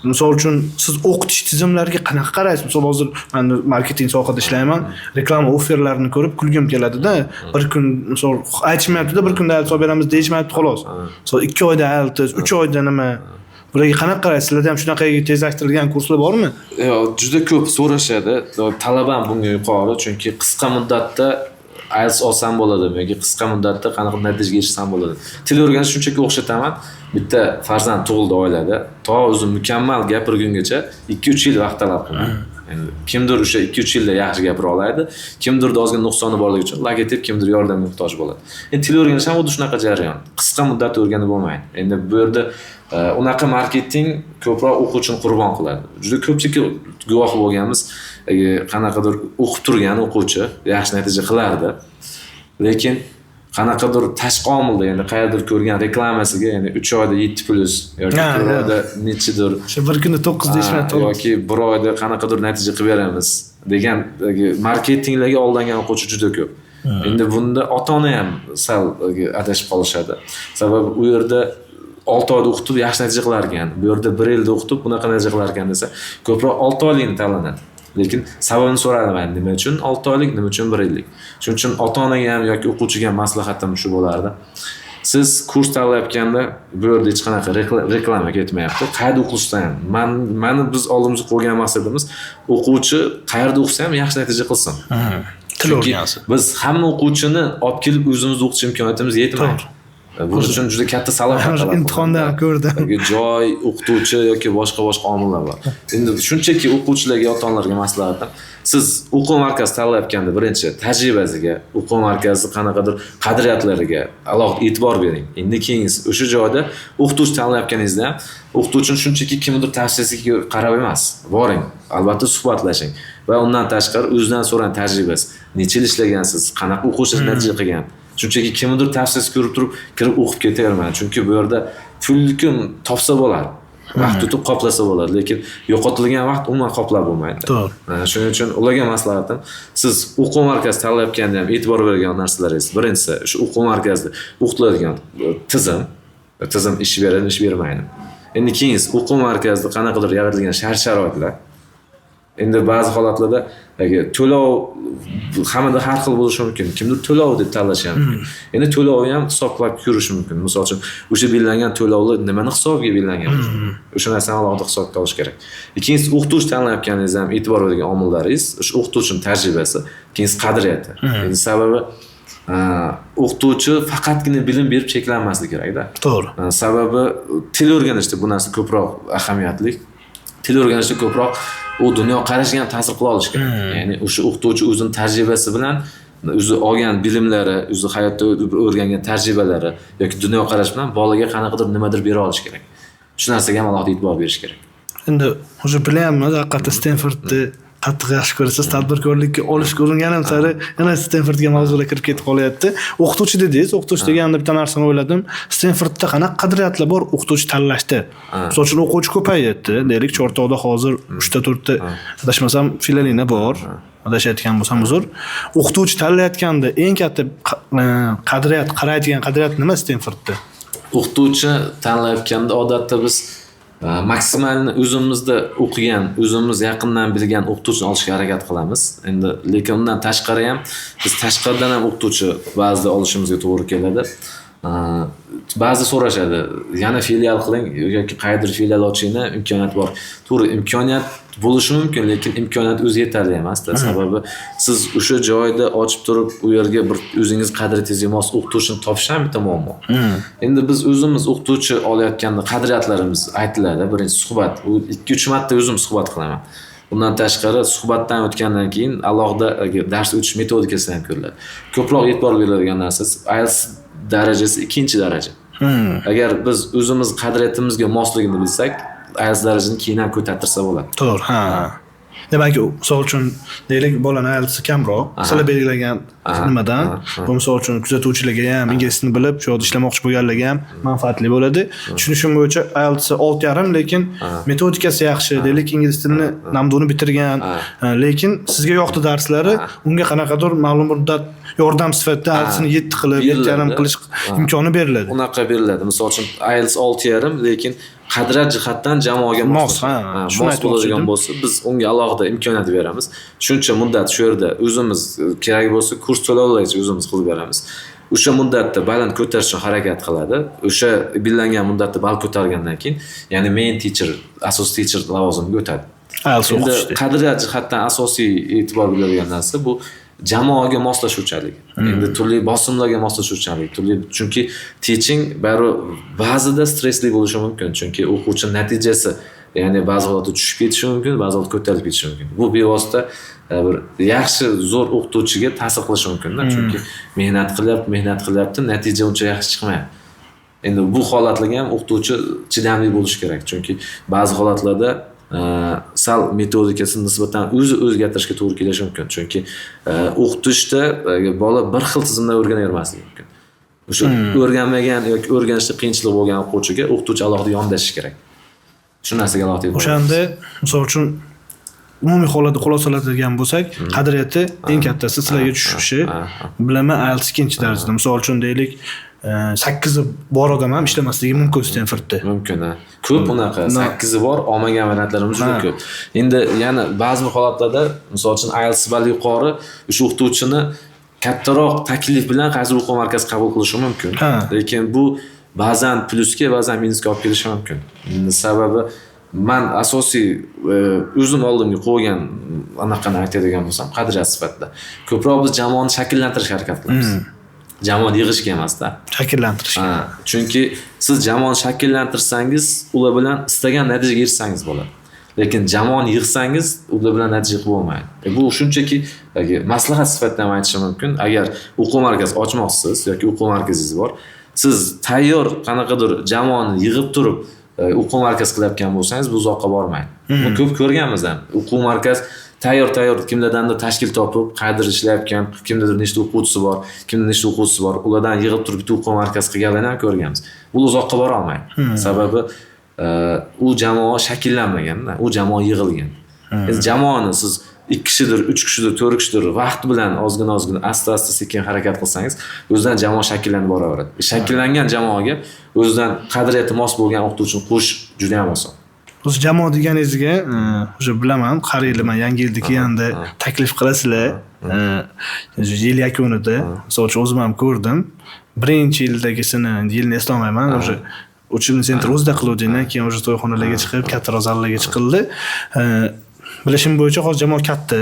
Misol uchun siz o'qitish tizimlariga qanaqa qaraysiz? Misol hozir men marketing sohasida ishlayman, reklama offerlarini ko'rib kulgim keladi-da. Bir kun misol aytishmayapti-da, bir kunda olib beramiz deyishmayapti xolos. Misol 2 oyda aytish, 3 oyda nima? Bularga qanaqa qaraysiz? Sizlarda ham shunaqa tezlashtirilgan kurslar bormi? Yo'q, juda ko'p so'rashadi. Talab ham bunga yuqori, chunki qisqa muddatda IELTS olsam bo'ladimi yoki qisqa muddatda qanaqa natijaga erishsam bo'ladi. Til o'rganish shunchaki o'xshataman. Bitta farzand tug'ildi oilada, to o'zi mukammal gapirgungacha 2-3 yil vaqt talab qiladi. Endi kimdir o'sha 2-3 yilda yaxshi gapira oladi, kimdirda ozgina nuqsoni borligi uchun logotip kimdir yordamga muhtoj bo'ladi. Endi til o'rganish ham xuddi shunaqa jarayon. Qisqa muddatda o'rganib bo'lmaydi. Endi bu yerda unaqa marketing ko'proq o'quvchini qurbon qiladi. Juda ko'pchilik guvoh bo'lganmiz, qanaqadir o'qib turgan o'quvchi yaxshi natija qilardi. Lekin qanaqadir tashqi omilda, ya'ni qayerdir ko'rgan reklamasiga, ya'ni 3 oyda 7+ yoki 1 oyda nechidir, o'sha bir kunda 9 deyishmayapti yoki 1 oyda qanaqadir natija qilib beramiz degan marketinglarga aldangan o'quvchi juda ko'p. Endi bunda ota-ona ham sal adashib qolishadi. Sababi u yerda 6 oyda o'qitib yaxshi natija qilar ekan, bu yerda 1 yilda o'qitib bunaqa natija qilar ekan desa, ko'proq 6 oylikni tanlanadi. Lekin sababini so'rayman, nima uchun 6 oylik, nima uchun 1 yillik? Shuning uchun ota-onaga ham yoki o'quvchiga ham maslahatim shu bo'lardi. Siz kurs tanlayotganda bu yerda hech qanaqa reklama ketmayapti. Qayerda o'qishsa ham, meni biz oldimizga qo'ygan maqsadimiz o'quvchi qayerda o'qisa ham yaxshi natija qilsin. Til o'rgansin. Biz hamma o'quvchini olib kelib o'zimiz o'qitish imkoniyatimiz yetmaydi. Bu uchun juda katta salohiyat talab. Imtihonda ham ko'rdim. Joy, o'qituvchi yoki boshqa omillar bor. Endi shunchaki o'quvchilarga, ota-onalarga maslahatim, siz o'quv markazi tanlayotganda birinchi tajribasiga, o'quv markazi qanaqadir qadriyatlariga alohida e'tibor bering. Endi keyingisi o'sha joyda o'qituvchi tanlayotganingizda ham o'qituvchini shunchaki kimdir tavsiyasiga qarab emas, boring, albatta suhbatlashing va undan tashqari o'zidan so'rang tajribasi. Necha yil ishlagansiz, qanaqa o'quvchi natija qilgan? Shunchaki kimdir tavsiyasi ko'rib turib kirib o'qib ketavermaydi. Chunki bu yerda pulni topsa bo'ladi. Vaqt tutib qoplasa bo'ladi, lekin yo'qotilgan vaqt umuman qoplab bo'lmaydi. To'g'ri. Shuning uchun ularga maslahatim, siz o'quv markazi tanlayotganda ham e'tibor bergan narsalaringiz. Birinchisi, shu o'quv markazida o'qitiladigan tizim ish beradi, ish bermaydi. Endi keyingi o'quv markazida qanaqadir yaratilgan shart-sharoitlar. Endi ba'zi holatlarda to'lov hammada har xil bo'lishi mumkin. Kimdir to'lov deb tanlashi mumkin. Endi to'lovni ham hisoblab ko'rish mumkin. Misol uchun, o'sha belgilangan to'lovlar nimani hisobiga belgilangan? O'sha narsani alohida hisobga olish kerak. Ikkinchisi, o'qituvchi tanlayotganingiz ham e'tibor bergan omillaringiz, o'sha o'qituvchining tajribasi, ikkinchisi qadriyati. Endi sababi o'qituvchi faqatgina bilim berib cheklanmasligi kerak-da. To'g'ri. Sababi til o'rganishda bu narsa ko'proq ahamiyatli. Til o'rganishda ko'proq u dunyo qarashiga ham ta'sir qila olish kerak. Ya'ni o'sha o'qituvchi o'zining tajribasi bilan o'zi olgan bilimlari, o'zi hayotda o'rgangan tajribalari yoki dunyo qarash bilan bolaga qanaqadir nimadir bera olish kerak. Shu narsaga ham alohida e'tibor berish kerak. Endi o'sha bilyapman, haqiqatda Stanfordni qattiq yaxshi ko'rasiz, tadbirkorlikka olishga uringanim sari yana Stanfordga mavzuga kirib ketib qolyapti. O'qituvchi dedingiz, o'qituvchi deganda bitta narsani o'yladim. Stanfordda qanaqa qadriyatlar bor o'qituvchi tanlashda? Misol uchun o'quvchi ko'paydi, deylik, Chortoqda hozir 3 ta 4 ta adashmasam filialina bor. Adashayotgan bo'lsam uzr. O'qituvchi tanlayotganda eng katta qadriyat, qaraydigan qadriyat nima Stanfordda? O'qituvchi tanlayotganda odatda biz maksimalni o'zimizda o'qigan, o'zimiz yaqindan bilgan o'qituvchini olishga harakat qilamiz. Endi lekin undan tashqari ham biz tashqaridan ham o'qituvchi ba'zida olishimizga to'g'ri keladi. Ba'zi so'rashadi, yana filial qiling yoki qayerdir filial ochishni imkoniyat bor. To'g'ri, imkoniyat bo'lishi mumkin, lekin imkoniyat o'zi yetarli emas-da. Sababi siz o'sha joyda ochib turib, u yerga bir o'zingiz qadriyatingizga mos o'qituvchini topish ham bitta muammo. Endi biz o'zimiz o'qituvchi olayotganda qadriyatlarimiz aytiladi. Birinchi suhbat, u 2-3 marta o'zim suhbat qilaman. Bundan tashqari suhbatdan o'tgandan keyin alohida dars o'tish metodikasi ham ko'riladi. Ko'proq e'tibor beriladigan narsa IELTS darajasi 2-daraja. Agar biz o'zimiz qadriyatimizga mosligini bilsak, IELTS darajasini keyin ham ko'tartirsa bo'ladi. To'g'ri, ha. Demak, misol uchun deylik, bolani IELTS kamroq, sizlar belgilagan nimadan, bu misol uchun kuzatuvchilarga ham ingliz tilini bilib, shu yerda ishlamoqchi bo'lganlarga ham manfaatli bo'ladi. Tushunishim bo'yicha IELTS 6.5, lekin metodikasi yaxshi, deylik, ingliz tilini namduni bitirgan, lekin sizga yoqdi darslari, unga qanaqadir ma'lum muddat yordam sifatida IELTSni 7 qilib, 7.5 qilish imkoni beriladi. Unaqa beriladi. Misol uchun IELTS 6.5, lekin qadriyat jihatdan jamoaga mos bo'ladigan bo'lsa, biz unga alohida imkoniyat beramiz. Shuncha muddat shu yerda o'zimiz kerak bo'lsa, kurs to'lovlargacha o'zimiz qilib beramiz. O'sha muddatda baland ko'tarishga harakat qiladi. O'sha belgilangan muddatda ball ko'targandan keyin, ya'ni main teacher, asosiy teacher lavozimiga o'tadi. Endi qadriyat jihatdan asosiy e'tibor beriladigan narsa bu jamoaga moslashuvchanlik. Endi turli bosimlarga moslashuvchanlik, chunki teaching ba'zida stressli bo'lishi mumkin, chunki o'quvchi natijasi, ya'ni ba'zi holatda tushib ketishi mumkin, ba'zi holatda ko'tarilib ketishi mumkin. Bu bevosita bir yaxshi zo'r o'qituvchiga ta'sir qilishi mumkin-da, chunki mehnat qilyapti, natija uncha yaxshi chiqmayapti. Endi bu holatlarga ham o'qituvchi chidamli bo'lishi kerak, chunki ba'zi holatlarda sal metodikasini nisbatan o'zgartirishga to'g'ri kelishi mumkin. Chunki o'qitishda bola bir xil tizimda o'rganavermasligi mumkin. O'sha o'rganmagan yoki o'rganishda qiyinchilik bo'lgan o'quvchiga o'qituvchi alohida yondashishi kerak. Shu narsaga alohida e'tibor. O'shanda, misol uchun umumiy holatda xulosaladigan bo'lsak, qadriyati eng kattasi sizlarga tushishi, bilaman IELTS 2-darajada. Misol uchun deylik, 8 bor odam ham ishlamasligi mumkin Stanfordda. Mumkin. Ko'p unaqa 8 bor, olmagan variantlarimiz juda ko'p. Endi yana ba'zi holatlarda, misol uchun IELTS balli yuqori, o'sha o'qituvchini kattaroq taklif bilan qaysi o'quv markazi qabul qilishi mumkin. Lekin bu ba'zan plusga, ba'zan minusga olib kelishi mumkin. Sababi men asosiy o'zim oldimga qo'ygan anaqani aytadigan bo'lsam, qadriyat sifatida ko'proq biz jamoani shakllantirishga harakat qilamiz. Jamoani yig'ishga emasda, shakllantirishga. Chunki siz jamoani shakllantirsangiz, ular bilan istagan natijaga erishsangiz bo'ladi. Lekin jamoani yig'sangiz, ular bilan natija qilib bo'lmaydi. Bu shunchaki maslahat sifatida ham aytishim mumkin. Agar o'quv markazi ochmoqchisiz yoki o'quv markazingiz bor, siz tayyor qanaqadir jamoani yig'ib turib o'quv markaz qilayotgan bo'lsangiz, bu uzoqqa bormaydi. Buni ko'p ko'rganmiz ham. O'quv markaz tayyor kimlardandir tashkil topib, qayerdir ishlayotgan, kimdadir nechta o'quvchisi bor, kimda nechta o'quvchisi bor, ulardan yig'ib turib bitta o'quv markaz qilganlarni ham ko'rganmiz. Bu uzoqqa bora olmaydi. Sababi u jamoa shakllanmagan-da, u jamoa yig'ilgan. Endi jamoani siz 2 kishidir, 3 kishidir, 4 kishidir vaqt bilan ozgina asta sekin harakat qilsangiz, o'zidan jamoa shakllanib boraveradi. Shakllangan jamoaga o'zidan qadriyati mos bo'lgan o'qituvchini qo'yish juda ham oson. O'zi jamoa deganingizga, o'sha bilaman, har yili men yangi yilda kelganda taklif qilasizlar. Yil yakunida, misol uchun o'zim ham ko'rdim. Birinchi yildagisini, yilni eslolmayman, o'sha uchinchi sentr o'zida qiluvdidan keyin o'sha to'yxonalarga chiqib, kattaroq zallarga chiqildi. Bilishim bo'yicha hozir jamoa katta.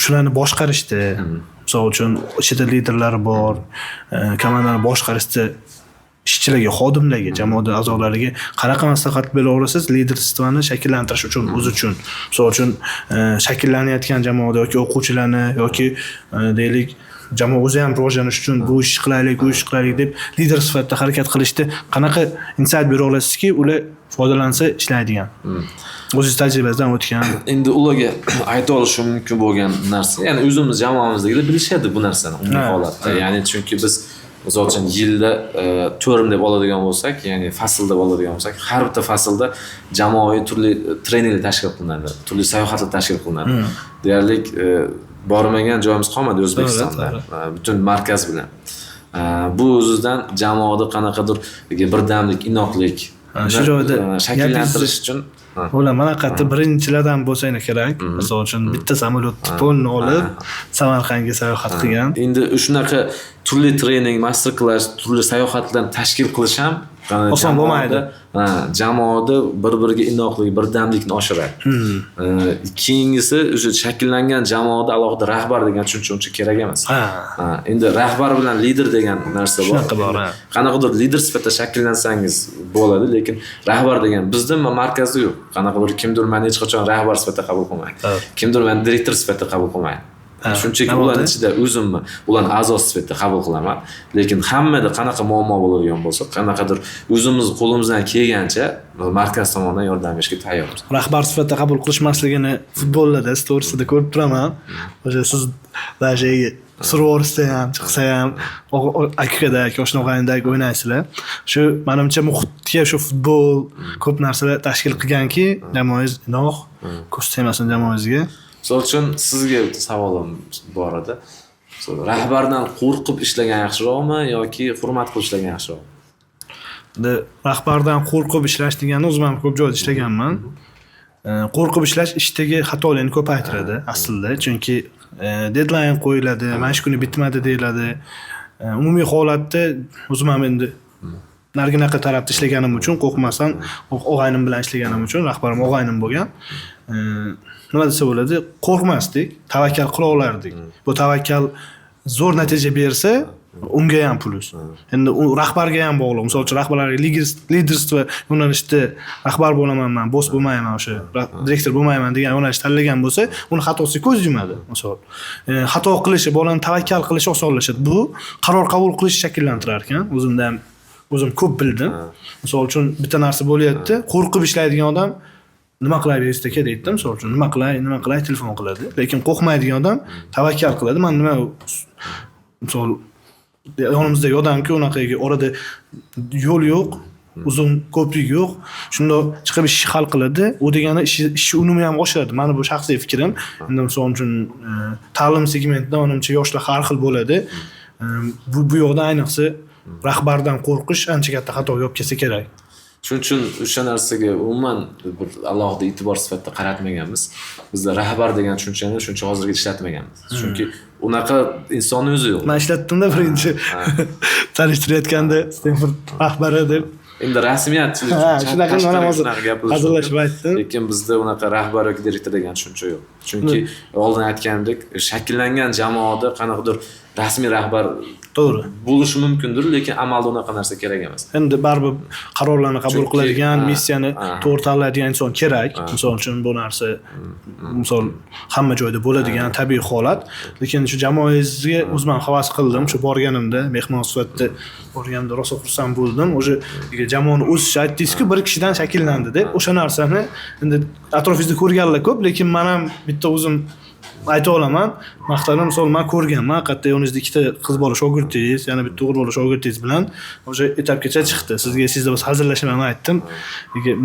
Shularni boshqarishda, misol uchun ichida liderlar bor, komandani boshqarishda ishchilarga, xodimlarga, jamoa a'zolariga qanaqa maslahat bera olasiz liderstvani shakllantirish uchun, o'zi uchun. Misol uchun shakllanayotgan jamoada yoki o'quvchilarni yoki deylik jamoa o'zi ham rivojlanish uchun bu ish qilaylik deb lider sifatida harakat qilishda qanaqa insight bera olasizki, ular foydalansa ishlaydigan. O'zingiz tajribangizdan o'tgan. Endi ularga ayta olishim mumkin bo'lgan narsa, ya'ni o'zimiz jamoamizdagilar bilishadi bu narsani umumiy holatda. Ya'ni chunki biz misol uchun yilda to'rim deb oladigan bo'lsak, ya'ni fasl deb oladigan bo'lsak, har bitta faslda jamoaviy turli treninglar tashkil qilinadi, turli sayohatlar tashkil qilinadi. Deyarli bormagan joyimiz qolmadi O'zbekistonda, butun markaz bilan. Bu o'zidan jamoada qanaqadir birdamlik, inoqlik, shu joyda shakllantirish uchun ular mana qayerda birinchilardan bo'lsanglar kerak. Misol uchun bitta samolyot polni olib Samarqandga sayohat qilgan. Endi shunaqa turli trening, master class, turli sayohatlarni tashkil qilish ham oson bo'lmaydi. Jamoada bir-biriga inoqlik, birdamlikni oshiradi. Keyingisi o'sha shakllangan jamoada alohida rahbar degan tushuncha uncha kerak emas. Endi rahbar bilan lider degan narsa bor. Shunaqa bor. Qanaqadir lider sifatida shakllansangiz bo'ladi, lekin rahbar degan bizda markazda yo'q. Qanaqadir kimdir meni hech qachon rahbar sifatida qabul qilmaydi. Kimdir meni direktor sifatida qabul qilmaydi. Shunchaki ularning ichida o'zimni ularning a'zosi sifatida qabul qilaman, lekin hammada qanaqa muammo bo'ladigan bo'lsa, qanaqadir o'zimiz qo'limizdan kelgancha markaz tomonidan yordam berishga tayyormiz. Rahbar sifatida qabul qilishmasligini futbolda to'g'risida ko'rib turaman. O'sha siz даже Survorisda ham chiqsa ham akadagi, qo'shni-qo'shnidagi o'ynaysizlar. Shu menimcha muhitga shu futbol ko'p narsalar tashkil qilganki, jamoangiz inoq, ko'rsatmasin jamoangizga. Misol uchun sizga savolim bor edi. Rahbardan qo'rqib ishlagan yaxshiroqmi yoki hurmat qilib ishlagan yaxshiroqmi? Rahbardan qo'rqib ishlash degani o'zim ham ko'p joyda ishlaganman. Qo'rqib ishlash ishdagi xatolarni ko'paytiradi aslida, chunki deadline qo'yiladi, mana shu kuni bitmadi deyiladi. Umumiy holatda o'zim ham endi narginaqa tarafda ishlaganim uchun qo'rqmasdan o'g'aynim bilan ishlaganim uchun rahbarim o'g'aynim bo'lgan. Nima desa bo'ladi, qo'rqmasdik, tavakkal qila olardik. Bu tavakkal zo'r natija bersa, unga ham plus. Endi u rahbarga ham bog'liq. Misol uchun rahbarlarga liderstvo yo'nalishda rahbar bo'laman men, boss bo'lmayman, o'sha direktor bo'lmayman degan yo'nalish tanlagan bo'lsa, uni xatosi ko'z yumadi. Misol, xato qilishi, bolani tavakkal qilishi osonlashadi. Bu qaror qabul qilish shakllantirar ekan. O'zim ko'p bildim. Misol uchun bitta narsa bo'lyapti, qo'rqib ishlaydigan odam nima qilay desda deydi, misol uchun nima qilay telefon qiladi. Lekin qo'rqmaydigan odam tavakkal qiladi. Men nima misol yonimizdagi odamki unaqaga orada yo'l yo'q, uzun ko'prik yo'q. Shunda chiqib ish hal qiladi. U degani ish unumi ham oshadi. Meni bu shaxsiy fikrim. Endi misol uchun ta'lim segmentida menimcha yoshlar har xil bo'ladi. Bu yo'qda ayniqsa rahbardan qo'rqish ancha katta xatoga olib kelsa kerak. Shuning uchun o'sha narsaga umuman bir alohida e'tibor sifatida qaratmaganmiz. Bizda rahbar degan tushunchani shuncha hozirgacha ishlatmaganmiz. Chunki unaqa insonni o'zi yo'q. Men ishlatdim-da birinchi tanishtirayotganda Stanford rahbari deb. Endi rasmiyatchilik shunaqa mana hozir hazillashib aytdim. Lekin bizda unaqa rahbar yoki direktor degan tushuncha yo'q. Chunki oldin aytgandek, shakllangan jamoada qanaqadir rasmiy rahbar to'g'ri bo'lishi mumkindir, lekin amalda unaqa narsa kerak emas. Endi baribir qarorlarni qabul qiladigan, missiyani to'g'ri tanlaydigan inson kerak. Misol uchun bu narsa misol hamma joyda bo'ladigan tabiiy holat. Lekin shu jamoangizga o'zim ham havas qildim. Shu borganimda, mehmon sifatida borganimda rosa xursand bo'ldim. O'sha jamoani o'sishi aytdingiz-ku, bir kishidan shakllandi deb. O'sha narsani endi atrofingizda ko'rganlar ko'p, lekin men ham bitta o'zim ayta olaman. Maqtadim, misol men ko'rganman, haqiqatda yoningizda ikkita qiz bola shogirdingiz, yana bitta o'g'il bola shogirdingiz bilan o'sha etapgacha chiqdi. Sizda biz hazillashaman aytdim.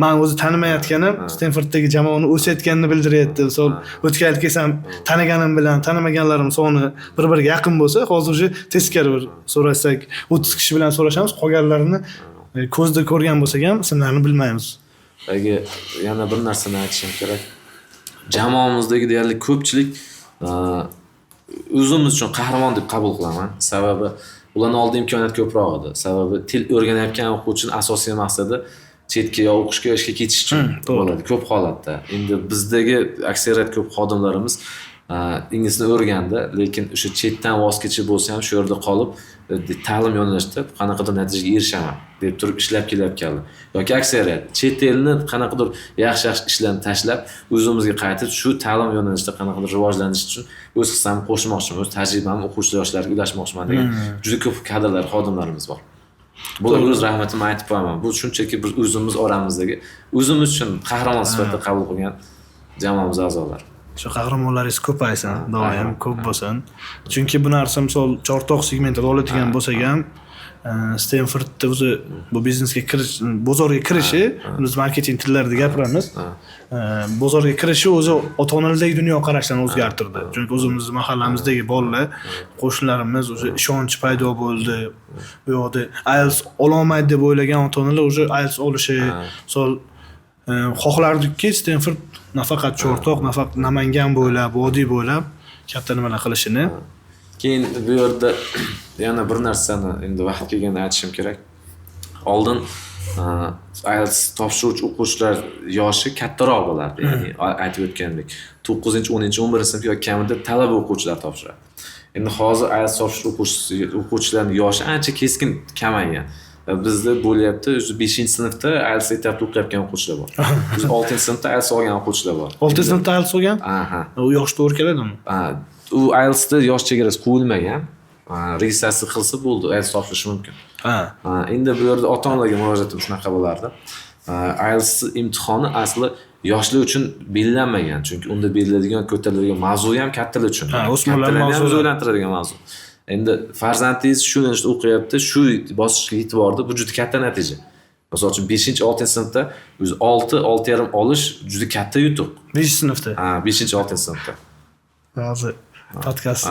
Men o'zi tanimayotganim Stanforddagi jamoani o'sayotganini bildiryapti. Misol o'tgan yil kelsam tanaganim bilan tanamaganlarim soni bir-biriga yaqin bo'lsa, hozir o'sha teskari bir so'rasak 30 kishi bilan so'rashamiz, qolganlarini ko'zda ko'rgan bo'lsak ham ismlarini bilmaymiz. Yana bir narsani aytishim kerak. Jamoamizdagi deyarli ko'pchilik o'zimiz uchun qahramon deb qabul qilaman. Sababi ularning oldida imkoniyat ko'proq edi. Sababi til o'rganayotgan o'quvchining asosiy maqsadi chetga yo o'qishga yoki ishga ketish uchun bo'ladi ko'p holatda. Endi bizdagi aksariyat ko'p xodimlarimiz inglizni o'rgandi, lekin o'sha chetdan voz kechib bo'lsa ham shu yerda qolib ta'lim yo'nalishida qanaqadir natijaga erishaman deb turib ishlab kelayotganlar. Yoki aksariyat chet elni qanaqadir yaxshi ishlarni tashlab o'zimizga qaytib shu ta'lim yo'nalishida qanaqadir rivojlanish uchun o'z hissamni qo'shmoqchiman, o'z tajribamni o'quvchilar yoshlarga ulashmoqchiman degan juda ko'p kadrlar, xodimlarimiz bor. Bularga o'z rahmatimni aytib qo'yaman. Bu shunchaki biz o'zimiz oramizdagi o'zimiz uchun qahramon sifatida qabul qilgan jamoamiz a'zolari. Shu qahramonlaringiz ko'paysin, doim ko'p bo'lsin. Chunki bu narsa misol chortoq segmentida oladigan bo'lsak ham, Stanfordda o'zi bu biznesga kirish, bozorga kirishi, biz marketing tillarida gapiramiz. Bozorga kirishi o'zi ota-onalardagi dunyoqarashlarni o'zgartirdi. Chunki o'zimiz mahallamizdagi bolalar, qo'shnilarimiz o'sha ishonch paydo bo'ldi. Bu yoqda IELTS ololmaydi deb o'ylagan ota-onalar o'sha IELTS olishi, misol xohlardikki Stanford nafaqat Chortoq, nafaqat Namangan bo'ylab, Vodiy bo'ylab katta nimalar qilishini. Keyin bu yerda yana bir narsani endi vaqt kelganda aytishim kerak. Oldin IELTS topshiruvchi o'quvchilar yoshi kattaroq bo'lardi. Ya'ni aytib o'tgandek 9-10, 11 sinf yoki kamida talaba o'quvchilar topshiradi. Endi hozir IELTS topshirish o'quvchilarning yoshi ancha keskin kamaygan. Bizda bo'lyapti, 5-sinfda IELTS etapda o'qiyotgan o'quvchilar bor. 6-sinfda IELTS olgan o'quvchilar bor. 6-sinfda IELTS olgan? Aha. U yosh to'g'ri keladimi? U IELTSda yosh chegarasi qo'yilmagan. Registratsiya qilsa bo'ldi, IELTS topshirishi mumkin. Endi bu yerda ota-onalarga murojaatim shunaqa bo'lardi. IELTS imtihoni asli yoshlar uchun belgilanmagan, chunki unda belgilanadigan, ko'tariladigan mavzu ham kattalar uchun. O'smirlarni mavzuga o'ylantiradigan mavzu. Endi farzandingiz shu yo'nalishda o'qiyapti, shu bosqichga yetib bordi, bu juda katta natija. Masalan uchun 5-6-sinfda 6.5 olish juda katta yutuq. 5-sinfda. 5-6-sinfda. Hozir podkast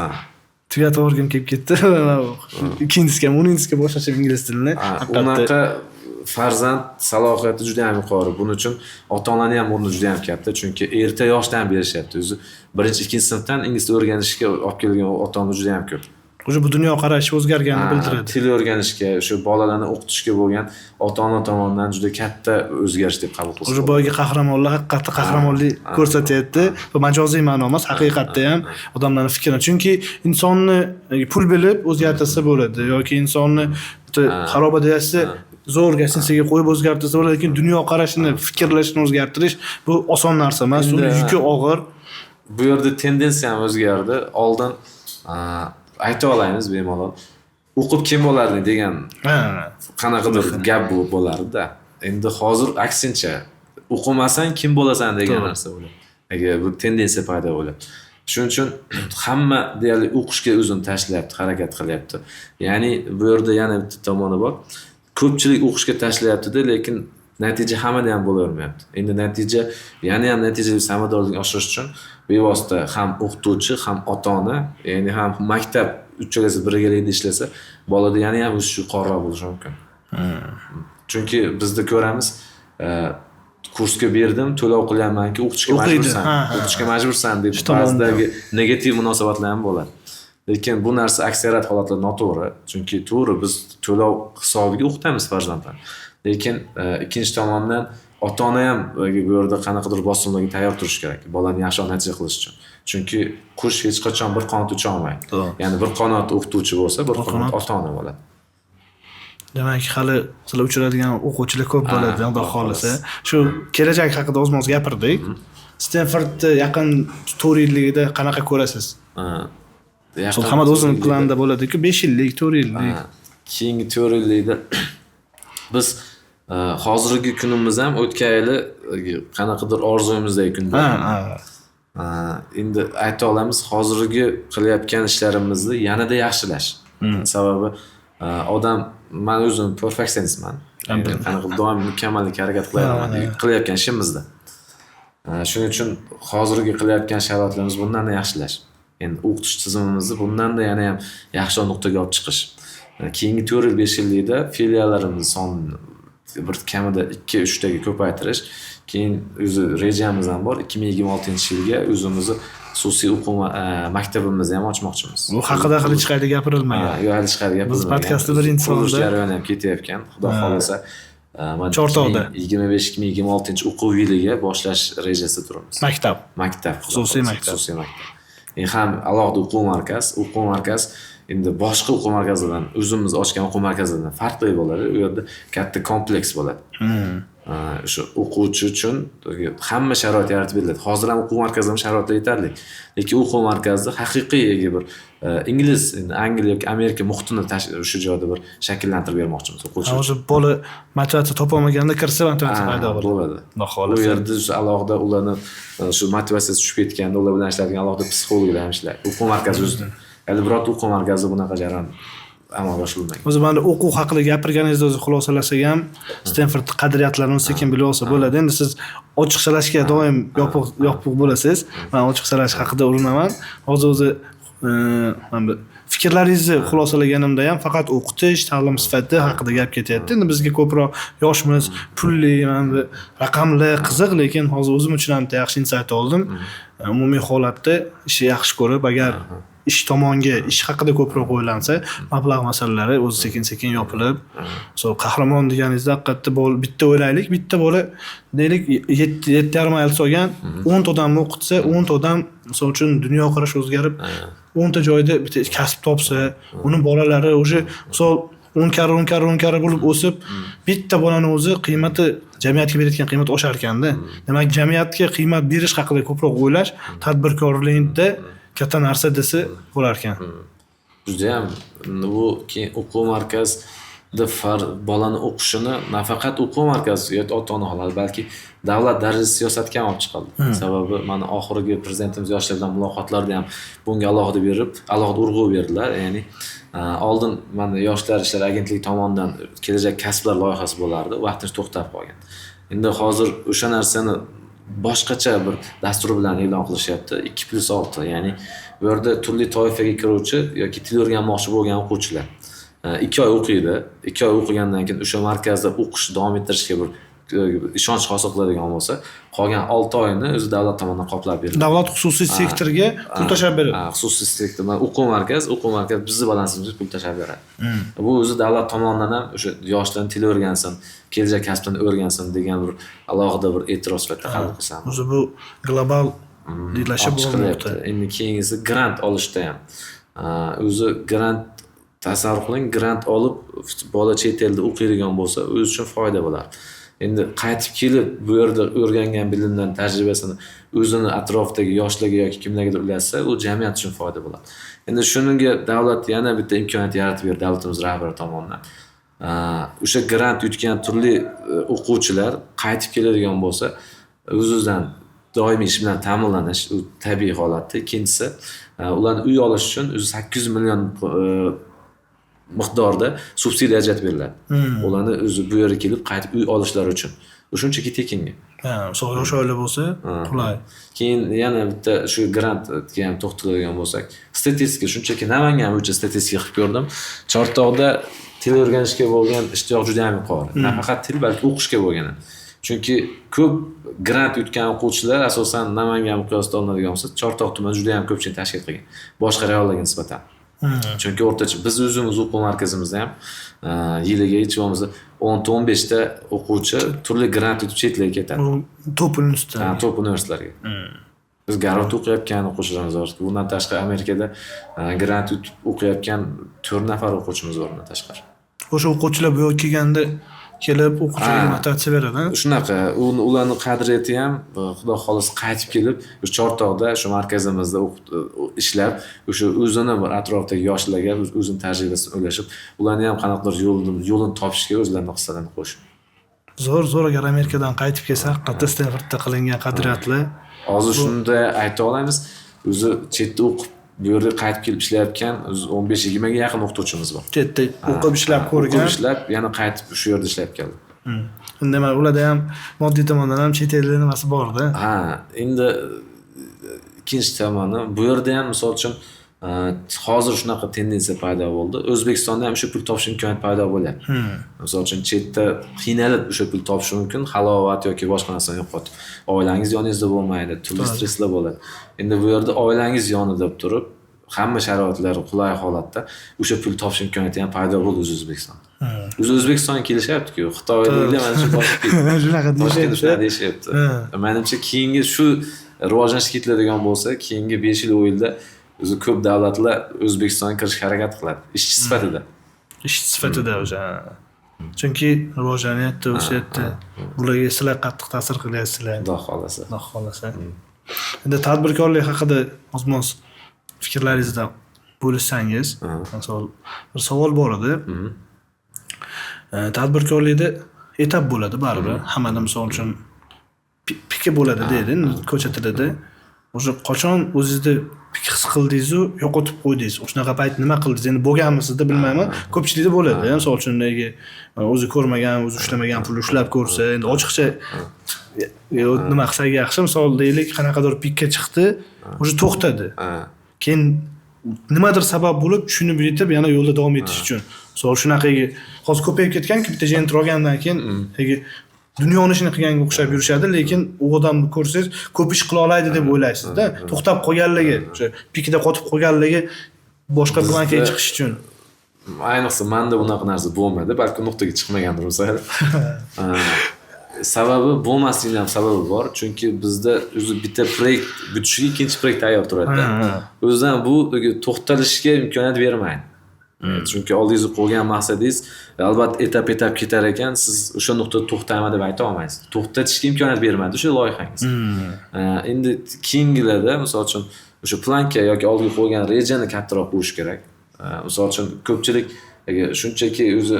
tugatib o'rganib kelib ketdi. Ikkinchisiga, 10-sinfga boshlashim ingliz tilini. Unaqa farzand salohiyati juda ham yuqori. Buning uchun ota-onaning ham o'rni juda ham katta, chunki erta yoshdan berishyapti. O'zi 1-2-sinfdan ingliz o'rganishga olib kelgan ota-ona juda ham ko'p. O'sha bu dunyo qarashi o'zgarganini bildiradi. Til o'rganishga, shu bolalarni o'qitishga bo'lgan ota-ona tomonidan juda katta o'zgarish deb qabul qilsa. O'sha boyagi qahramonlar haqiqatda qahramonlik ko'rsatyapti. Bu majoziy ma'no emas, haqiqatda ham odamlarning fikrini. Chunki insonni pul bilib o'zgartirsa bo'ladi yoki insonni xarobada yashasa zo'r gasinsiga qo'yib o'zgartirsa bo'ladi, lekin dunyo qarashini, fikrlashini o'zgartirish bu oson narsa emas, uni yuki og'ir. Bu yerda tendensiya ham o'zgardi. Oldin ayta olamiz bemalol. O'qib kim bo'lardi degan qanaqadir gap bo'lardi-da. Endi hozir aksincha, o'qimasang kim bo'lasan degan narsa bo'ladi. Agar bu tendensiya paydo bo'ladi. Shuning uchun hamma deyarli o'qishga o'zini tashlayapti, harakat qilyapti. Ya'ni bu yerda yana bitta tomoni bor. Ko'pchilik o'qishga tashlayapti-da, lekin natija hammada ham bo'lavermayapti. Endi natija, yana ham natijali samaradorlikni oshirish uchun bevosita ham o'qituvchi, ham ota-ona, ya'ni ham maktab uchalasi birgalikda ishlasa, bolada yana ham o'sish yuqoriroq bo'lishi mumkin. Chunki bizda ko'ramiz, kursga berdim, to'lov qilyapmanki, o'qitishga majbursan, o'qitishga majbursan deb ba'zidagi negativ munosabatlar ham bo'ladi. Lekin bu narsa aksariyat holatlarda noto'g'ri, chunki to'g'ri biz to'lov hisobiga o'qitamiz farzandlarni. Lekin ikkinchi tomondan ota-ona ham bu yerda qanaqadir bosimlarga tayyor turish kerak, bolani yaxshi natija qilish uchun. Chunki kurs hech qachon bir qanot ucha olmaydi. Ya'ni bir qanot o'qituvchi bo'lsa, bir qanot ota-ona bo'ladi. Demak, hali sizlar uchraydigan o'quvchilar ko'p bo'ladi, xudo xolisa. Shu kelajak haqida o'zimiz gapirdik. Stanfordda yaqin 4 yilligida qanaqa ko'rasiz? Hamma o'zining planida bo'ladi-ku, 5 yillik, 4 yillik. Keyingi 4 yillikda biz hozirgi kunimiz ham o'tgan yili qanaqadir orzuyimizdagi kunda. Endi ayta olamiz, hozirgi qilayotgan ishlarimizni yanada yaxshilash. Sababi odam, men o'zim perfeksionistman. Qanaqa doim mukammallikka harakat qilaman qilayotgan ishimizda. Shuning uchun hozirgi qilayotgan sharoitlarimiz bundan yaxshilash. Endi o'qitish tizimimizni bundan-da yana ham yaxshi nuqtaga olib chiqish. Keyingi 4-5 yillikda filiallarimiz sonini bir kamida 2-3 taga ko'paytirish. Keyin o'zi rejamiz ham bor. 2026-yilga o'zimizni xususiy o'quv maktabimizni ham ochmoqchimiz. Bu haqida hech qayerda gapirilmagan. Yo'q, hech qayerda gapirilmagan. Biz podkastda birinchi sonda jarayoni ham ketayotgan. Xudo xolasa, 2025-2026 o'quv yiliga boshlash rejasida turibmiz. Maktab, xususiy maktab. Ham alohida o'quv markaz endi boshqa o'quv markazidan, o'zimiz ochgan o'quv markazidan farqli bo'ladi. U yerda katta kompleks bo'ladi. O'sha o'quvchi uchun hamma sharoit yaratib beriladi. Hozir ham o'quv markazida sharoitlar yetarli. Lekin o'quv markazida haqiqiy bir ingliz, Angliya yoki Amerika muhitini o'sha joyda bir shakllantirib bermoqchimiz o'quvchi. Hozir bola motivatsiya topolmaganda kirsa motivatsiya paydo bo'ladi. Bu yerda alohida ularni shu motivatsiyasi tushib ketganda ular bilan ishlaydigan alohida psixologlar ham ishlaydi. O'quv markazi o'zida. Hali birorta o'quv markazi bunaqa jarayon amalga oshirilmagan. O'zi mana o'quv haqida gapirganingizda o'zi xulosalasak ham Stanford qadriyatlarini sekin bilib olsa bo'ladi. Endi siz ochiqchalashga doim yopiq bo'lasiz. Men ochiqchalash haqida urinaman. Hozir o'zi fikrlaringizni xulosalaganimda ham faqat o'qitish, ta'lim sifati haqida gap ketyapti. Endi bizga ko'proq yoshmiz, pulli, mana raqamlar qiziq, lekin hozir o'zim uchun ham yaxshi insight oldim. Umumiy holatda ishni yaxshi ko'rib, agar ish tomonga, ish haqida ko'proq o'ylansa, mablag' masalalari o'zi sekin-sekin yopilib, qahramon deganingizda haqiqatda bitta o'ylaylik, bitta bola deylik 7,5 yil solgan 10 ta odamni o'qitsa, 10 ta odam misol uchun dunyoqarashi o'zgarib 10 ta joyda bitta kasb topsa, uni bolalari o'sha misol 10 karra bo'lib o'sib, bitta bolani o'zi qiymati jamiyatga berayotgan qiymat oshar ekanda. Demak, jamiyatga qiymat berish haqida ko'proq o'ylash tadbirkorlikda katta narsa desa bo'lar ekan. Juda ham bu keyin o'quv markazida bolani o'qishini nafaqat o'quv markazi yoki ota-onalar, balki davlat darajasi siyosatga ham olib chiqildi. Sababi mana oxirgi prezidentimiz yoshlar bilan muloqotlarda ham bunga alohida urg'u berdilar. Ya'ni oldin mana Yoshlar ishlari agentligi tomonidan kelajak kasblar loyihasi bo'lardi, vaqtincha to'xtab qolgan. Endi hozir o'sha narsani boshqacha bir dastur bilan e'lon qilishyapti. 2+6, ya'ni bu yerda turli toifaga kiruvchi yoki til o'rganmoqchi bo'lgan o'quvchilar 2 oy o'qiydi. 2 oy o'qigandan keyin o'sha markazda o'qish davom ettirishga bir ishonch hosil qiladigan bo'lsa, qolgan 6 oyini o'zi davlat tomonidan qoplab beriladi. Davlat xususiy sektorga pul tashlab beradi. Xususiy sektor, o'quv markaz bizni balansimizga pul tashlab beradi. Bu o'zi davlat tomonidan ham o'sha yoshlarni til o'rgansin, kelajak kasbini o'rgansin degan bir alohida bir e'tirof sifatida qabul qilsam. O'zi bu global birlashib bo'lmoqda. Endi keyingisi grant olishda ham. O'zi grant tasavvur qiling, grant olib bola chet elda o'qiydigan bo'lsa, o'zi uchun foyda bo'ladi. Endi qaytib kelib bu yerda o'rgangan bilimdan, tajribasini o'zini atrofdagi yoshlarga yoki kimlargadir ulatsa, u jamiyat uchun foyda bo'ladi. Endi shunga davlat yana bitta imkoniyat yaratib berdi davlatimiz rahbari tomonidan. O'sha grant yutgan turli o'quvchilar qaytib keladigan bo'lsa, o'zidan doimiy ish bilan ta'minlanish u tabiiy holatda. Ikkinchisi, ularni uy olish uchun 800 million miqdorda subsidiya ajratib beriladi. Ularni o'zi bu yerga kelib qaytib uy olishlari uchun. U shunchaki tekinga. Yosh oila bo'lsa, qulay. Keyin yana bitta shu grantga ham to'xtaladigan bo'lsak, statistika shunchaki Namangan bo'yicha statistika qilib ko'rdim. Chortoqda til o'rganishga bo'lgan ishtiyoq juda ham yuqori. Nafaqat til, balki o'qishga bo'lgan. Chunki ko'p grant yutgan o'quvchilar asosan Namangan miqyosida olinadigan bo'lsa, Chortoq tumani juda ham ko'pchilik tashkil qilgan. Boshqa rayonlarga nisbatan. Chunki o'rtacha biz o'zimiz o'quv markazimizda ham yiliga hech bo'lmasa 10-15 ta o'quvchi turli grant yutib chetlarga ketadi. Top universitetlarga. Top universitetlarga. Biz Garvard o'qiyotgan o'quvchilarimiz bor. Bundan tashqari Amerikada grant yutib o'qiyotgan 4 nafar o'quvchimiz bor bundan tashqari. O'sha o'quvchilar bu yoqqa kelganda kelib o'quvchilarga motivatsiya beradi. Shunaqa, ularning qadriyati ham xudo xolos qaytib kelib, o'sha Chortoqda, shu markazimizda ishlab, o'sha o'zini bir atrofdagi yoshlarga o'zining tajribasini o'ylashib, ularni ham qanaqadir yo'lini topishga o'zlarining hissalarini qo'shib. Zo'r agar Amerikadan qaytib kelsa, haqiqatda Stanfordda qilingan qadriyatlar. Hozir shunda ayta olamiz, o'zi chetda o'qib bu yerga qaytib kelib ishlayotgan 15-20 ga yaqin o'qituvchimiz bor. Chetda o'qib ishlab ko'rgan, ishlab, yana qaytib shu yerda ishlab keldi. Demak, ularda ham moddiy tomondan ham chet elda nimasi bor-da. Endi ikkinchi tomoni, bu yerda ham misol uchun hozir shunaqa tendensiya paydo bo'ldi. O'zbekistonda ham o'sha pul topish imkoniyati paydo bo'lyapti. Misol uchun chetda qiynalib o'sha pul topish mumkin, halovat yoki boshqa narsani yo'qotib. Oilangiz yoningizda bo'lmaydi, turli stresslar bo'ladi. Endi bu yerda oilangiz yonida turib, hamma sharoitlar qulay holatda o'sha pul topish imkoniyati ham paydo bo'ldi O'zbekistonda. O'zbekistonga kelishyapti-ku, Xitoyliklar mana shu shunaqa deyishyapti. Menimcha keyingi shu rivojlanishga ketiladigan bo'lsa, keyingi 5 yil o'yilda o'zi ko'p davlatlar O'zbekistonga kirishga harakat qiladi, ishchi sifatida. Ishchi sifatida o'sha. Chunki rivojlanyapti, o'syapti. Bularga sizlar qattiq ta'sir qilyapsizlar. Xudo xolasa. Endi tadbirkorlik haqida o'zimiz fikrlaringizda bo'lishsangiz, misol bir savol bor edi. Tadbirkorlikda etap bo'ladi baribir. Hammada misol uchun pika bo'ladi deydi, ko'cha tilida. O'sha qachon o'zingizda pik his qildingiz-u, yo'qotib qo'ydingiz. O'shanaqa payt nima qildingiz? Endi bo'lganmisizda bilmayman. Ko'pchilikda bo'ladi. Misol uchun o'zi ko'rmagan, o'zi ushlamagan pul ushlab ko'rsa, endi ochiqcha nima qilsak yaxshi, misol deylik, qanaqadir pikka chiqdi, o'sha to'xtadi. Keyin nimadir sabab bo'lib tushunib yetib yana yo'lda davom etish uchun. Misol shunaqaga hozir ko'payib ketgan-ku, bitta jentr olgandan keyin dunyoni ishini qilganga o'xshab yurishadi, lekin u odamni ko'rsangiz ko'p ish qila oladi deb o'ylaysizda. To'xtab qolganligi, o'sha pikida qotib qolganligi boshqa plankaga chiqish uchun. Ayniqsa menda bunaqa narsa bo'lmadi, balki nuqtaga chiqmagandir o'zi. Sababi bo'lmasligining ham sababi bor, chunki bizda o'zi bitta proyekt bitishiga ikkinchi proyekt tayyor turadi. O'zidan bu to'xtalishga imkoniyat bermaydi. Chunki oldingizga qo'ygan maqsadingiz albatta etap ketar ekan, siz o'sha nuqtada to'xtayman deb ayta olmaysiz. To'xtatishga imkoniyat bermaydi o'sha loyihangiz. Endi keyingilarda, misol uchun o'sha planka yoki oldiga qo'ygan rejani kattaroq qo'yish kerak. Misol uchun ko'pchilik agar shunchaki o'zi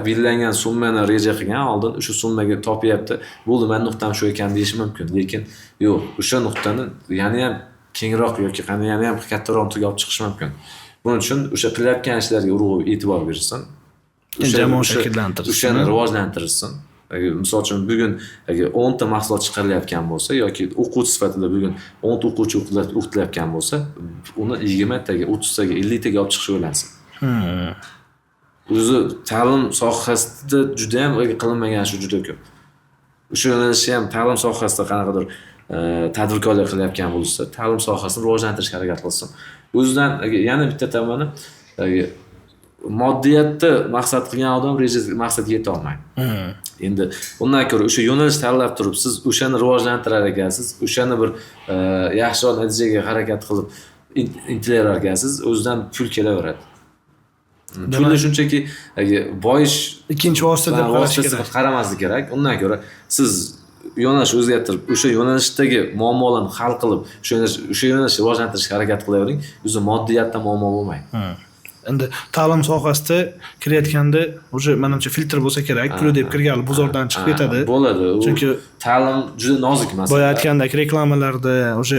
belgilangan summani reja qilgan, oldin o'sha summaga topyapti. Bo'ldi, men nuqtam shu ekan deyish mumkin, lekin yo'q, o'sha nuqtani yana ham kengroq yoki yana ham kattaroq nuqtaga olib chiqish mumkin. Buning uchun o'sha qilayotgan ishlarga urg'u e'tibor bersin. Jamoa shakllantirsin, o'shani rivojlantirsin. Misol uchun bugun agar 10 ta mahsulot chiqarilayotgan bo'lsa yoki o'quvchi sifatida bugun 10 ta o'quvchi o'qitilayotgan bo'lsa, uni 20 taga, 30 taga, 50 taga olib chiqish o'ylansin. O'zi ta'lim sohasida juda ham qilinmagan shu juda ko'p. O'sha yo'nalishni ham ta'lim sohasida qanaqadir tadbirkorlik qilayotgan bo'lsa, ta'lim sohasini rivojlantirishga harakat qilsin. O'zidan yana bitta tomoni moddiyatda maqsad qilgan odam maqsadga yeta olmaydi. Endi undan ko'ra o'sha yo'nalish tanlab turib, siz o'shani rivojlantirar ekansiz, o'shani bir yaxshiroq natijaga harakat qilib intilar ekansiz, o'zidan pul kelaveradi. Pulni shunchaki boyish ikkinchi vosita deb qaramaslik kerak. Undan ko'ra siz yo'nalish o'zgartirib, o'sha yo'nalishdagi muammolarni hal qilib, o'sha yo'nalishni rivojlantirishga harakat qilavering, o'zi moddiyatda muammo bo'lmaydi. Endi ta'lim sohasida kirayotganda o'sha menimcha filtr bo'lsa kerak, pul deb kirganlar bozordan chiqib ketadi. Bo'ladi. Chunki ta'lim juda nozik masala. Boya aytgandek reklamalarda o'sha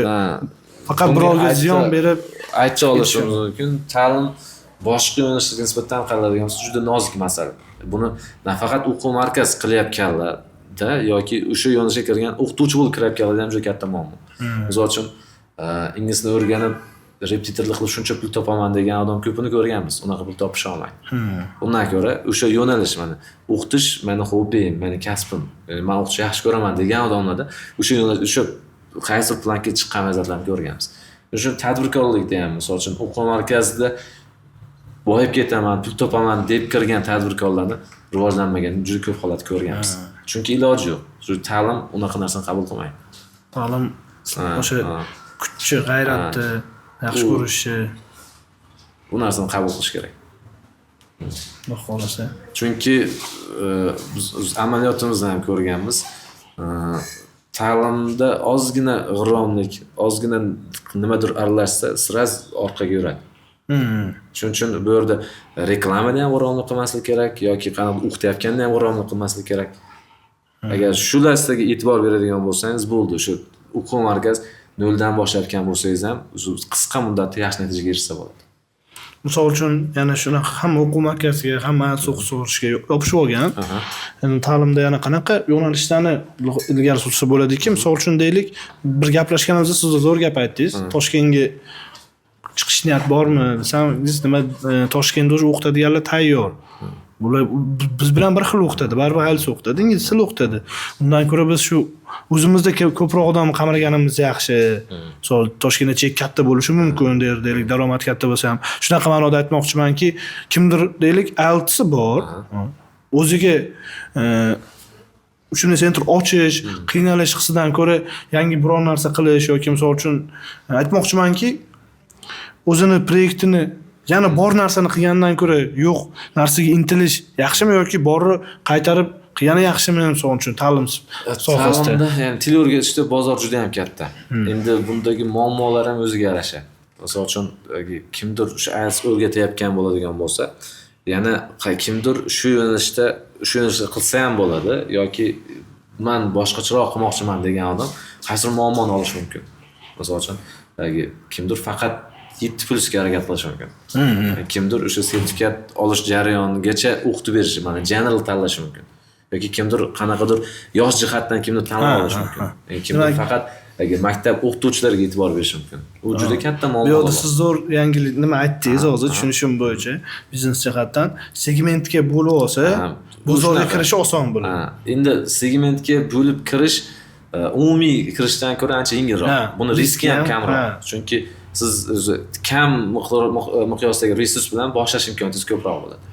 faqat birovga ziyon berib aytcha olishimiz mumkin. Ta'lim boshqa yo'nalishlarga nisbatan qaraladigan bo'lsa juda nozik masala. Buni nafaqat o'quv markaz qilayotganlarda yoki o'sha yo'nalishga kirgan o'qituvchi bo'lib kirayotganlarda ham juda katta muammo. Misol uchun ingliz tilini o'rganib repetitorlik qilib shuncha pul topaman degan odam ko'pini ko'rganmiz. Unaqa pul topisha olmaydi. Undan ko'ra o'sha yo'nalish mana o'qitish meni hobbim, meni kasbim, men o'qishni yaxshi ko'raman degan odamlarda o'sha yo'nalish o'sha qaysi planga chiqqan vaziyatlarni ko'rganmiz. O'sha tadbirkorlikda ham misol uchun o'quv markazida boyib ketaman, pul topaman deb kirgan tadbirkorlarni rivojlanmagan juda ko'p holat ko'rganmiz. Chunki iloji yo'q. Shu ta'lim unaqa narsani qabul qilmaydi. Ta'lim o'sha kuchchi, g'ayratni yaxshi ko'rishi bu narsani qabul qilish kerak. Xudo xolasa. Chunki biz amaliyotimizdan ham ko'rganmiz. Ta'limda ozgina g'irromlik, ozgina nimadir aralashsa, siraz orqaga yuradi. Shuning uchun bu yerda reklamada ham g'irromlik qilmaslik kerak yoki qanday o'qitayotganda ham g'irromlik qilmaslik kerak. Agar shu narsaga e'tibor beradigan bo'lsangiz bo'ldi. Shu o'quv markaz noldan boshlayotgan bo'lsangiz ham qisqa muddatda yaxshi natijaga erishsa bo'ladi. Misol uchun yana shunaqa hamma o'quv markaziga, hamma o'qishga yopishib olgan. Endi ta'limda yana qanaqa yo'nalishlarni ilgari sursa bo'ladiki, misol uchun deylik, bir gaplashganimizda siz zo'r gap aytdingiz. Toshkentga chiqish niyat bormi? Desangiz, nima Toshkentda o'zi o'qitadiganlar tayyor. Bular biz bilan bir xil o'qitadi, baribir ayolsa o'qitadi, ingliz tili o'qitadi. Undan ko'ra biz shu o'zimizda ko'proq odamni qamraganimiz yaxshi. Misol Toshkentda chek katta bo'lishi mumkin, deylik, daromad katta bo'lsa ham. Shunaqa ma'noda aytmoqchimanki, kimdir deylik, ayolsi bor. O'ziga shuni sentr ochish, qiynalish hissidan ko'ra yangi biror narsa qilish yoki misol uchun aytmoqchimanki, o'zini proyektini yana bor narsani qilgandan ko'ra yo'q narsaga intilish yaxshimi yoki borni qaytarib yana yaxshimi misol uchun ta'lim sohasida? Ya'ni til o'rgatishda bozor juda ham katta. Endi bundagi muammolar ham o'ziga yarasha. Misol uchun kimdir o'sha IELTS o'rgatayotgan bo'ladigan bo'lsa, yana kimdir shu yo'nalishda qilsa ham bo'ladi yoki men boshqacharoq qilmoqchiman degan odam qaysi muammoni olish mumkin. Misol uchun kimdir faqat 7 plusga harakat qilish mumkin. Kimdir o'sha sertifikat olish jarayonigacha o'qitib berishi, mana general tanlashi mumkin. Yoki kimdir qanaqadir yosh jihatdan kimdir tanlab olish mumkin. Kimdir faqat agar maktab o'qituvchilariga e'tibor berish mumkin. U juda katta Bu muammo. yerda siz zo'r yangilik nima aytdingiz hozir tushunishim bo'yicha biznes jihatdan segmentga bo'lib olsa bozorga kirish oson bo'ladi. Endi segmentga bo'lib kirish umumiy kirishdan ko'ra ancha yengilroq. Buni riski ham kamroq. Chunki siz o'zi kam miqyosdagi resurs bilan boshlash imkoniyatingiz ko'proq bo'ladi.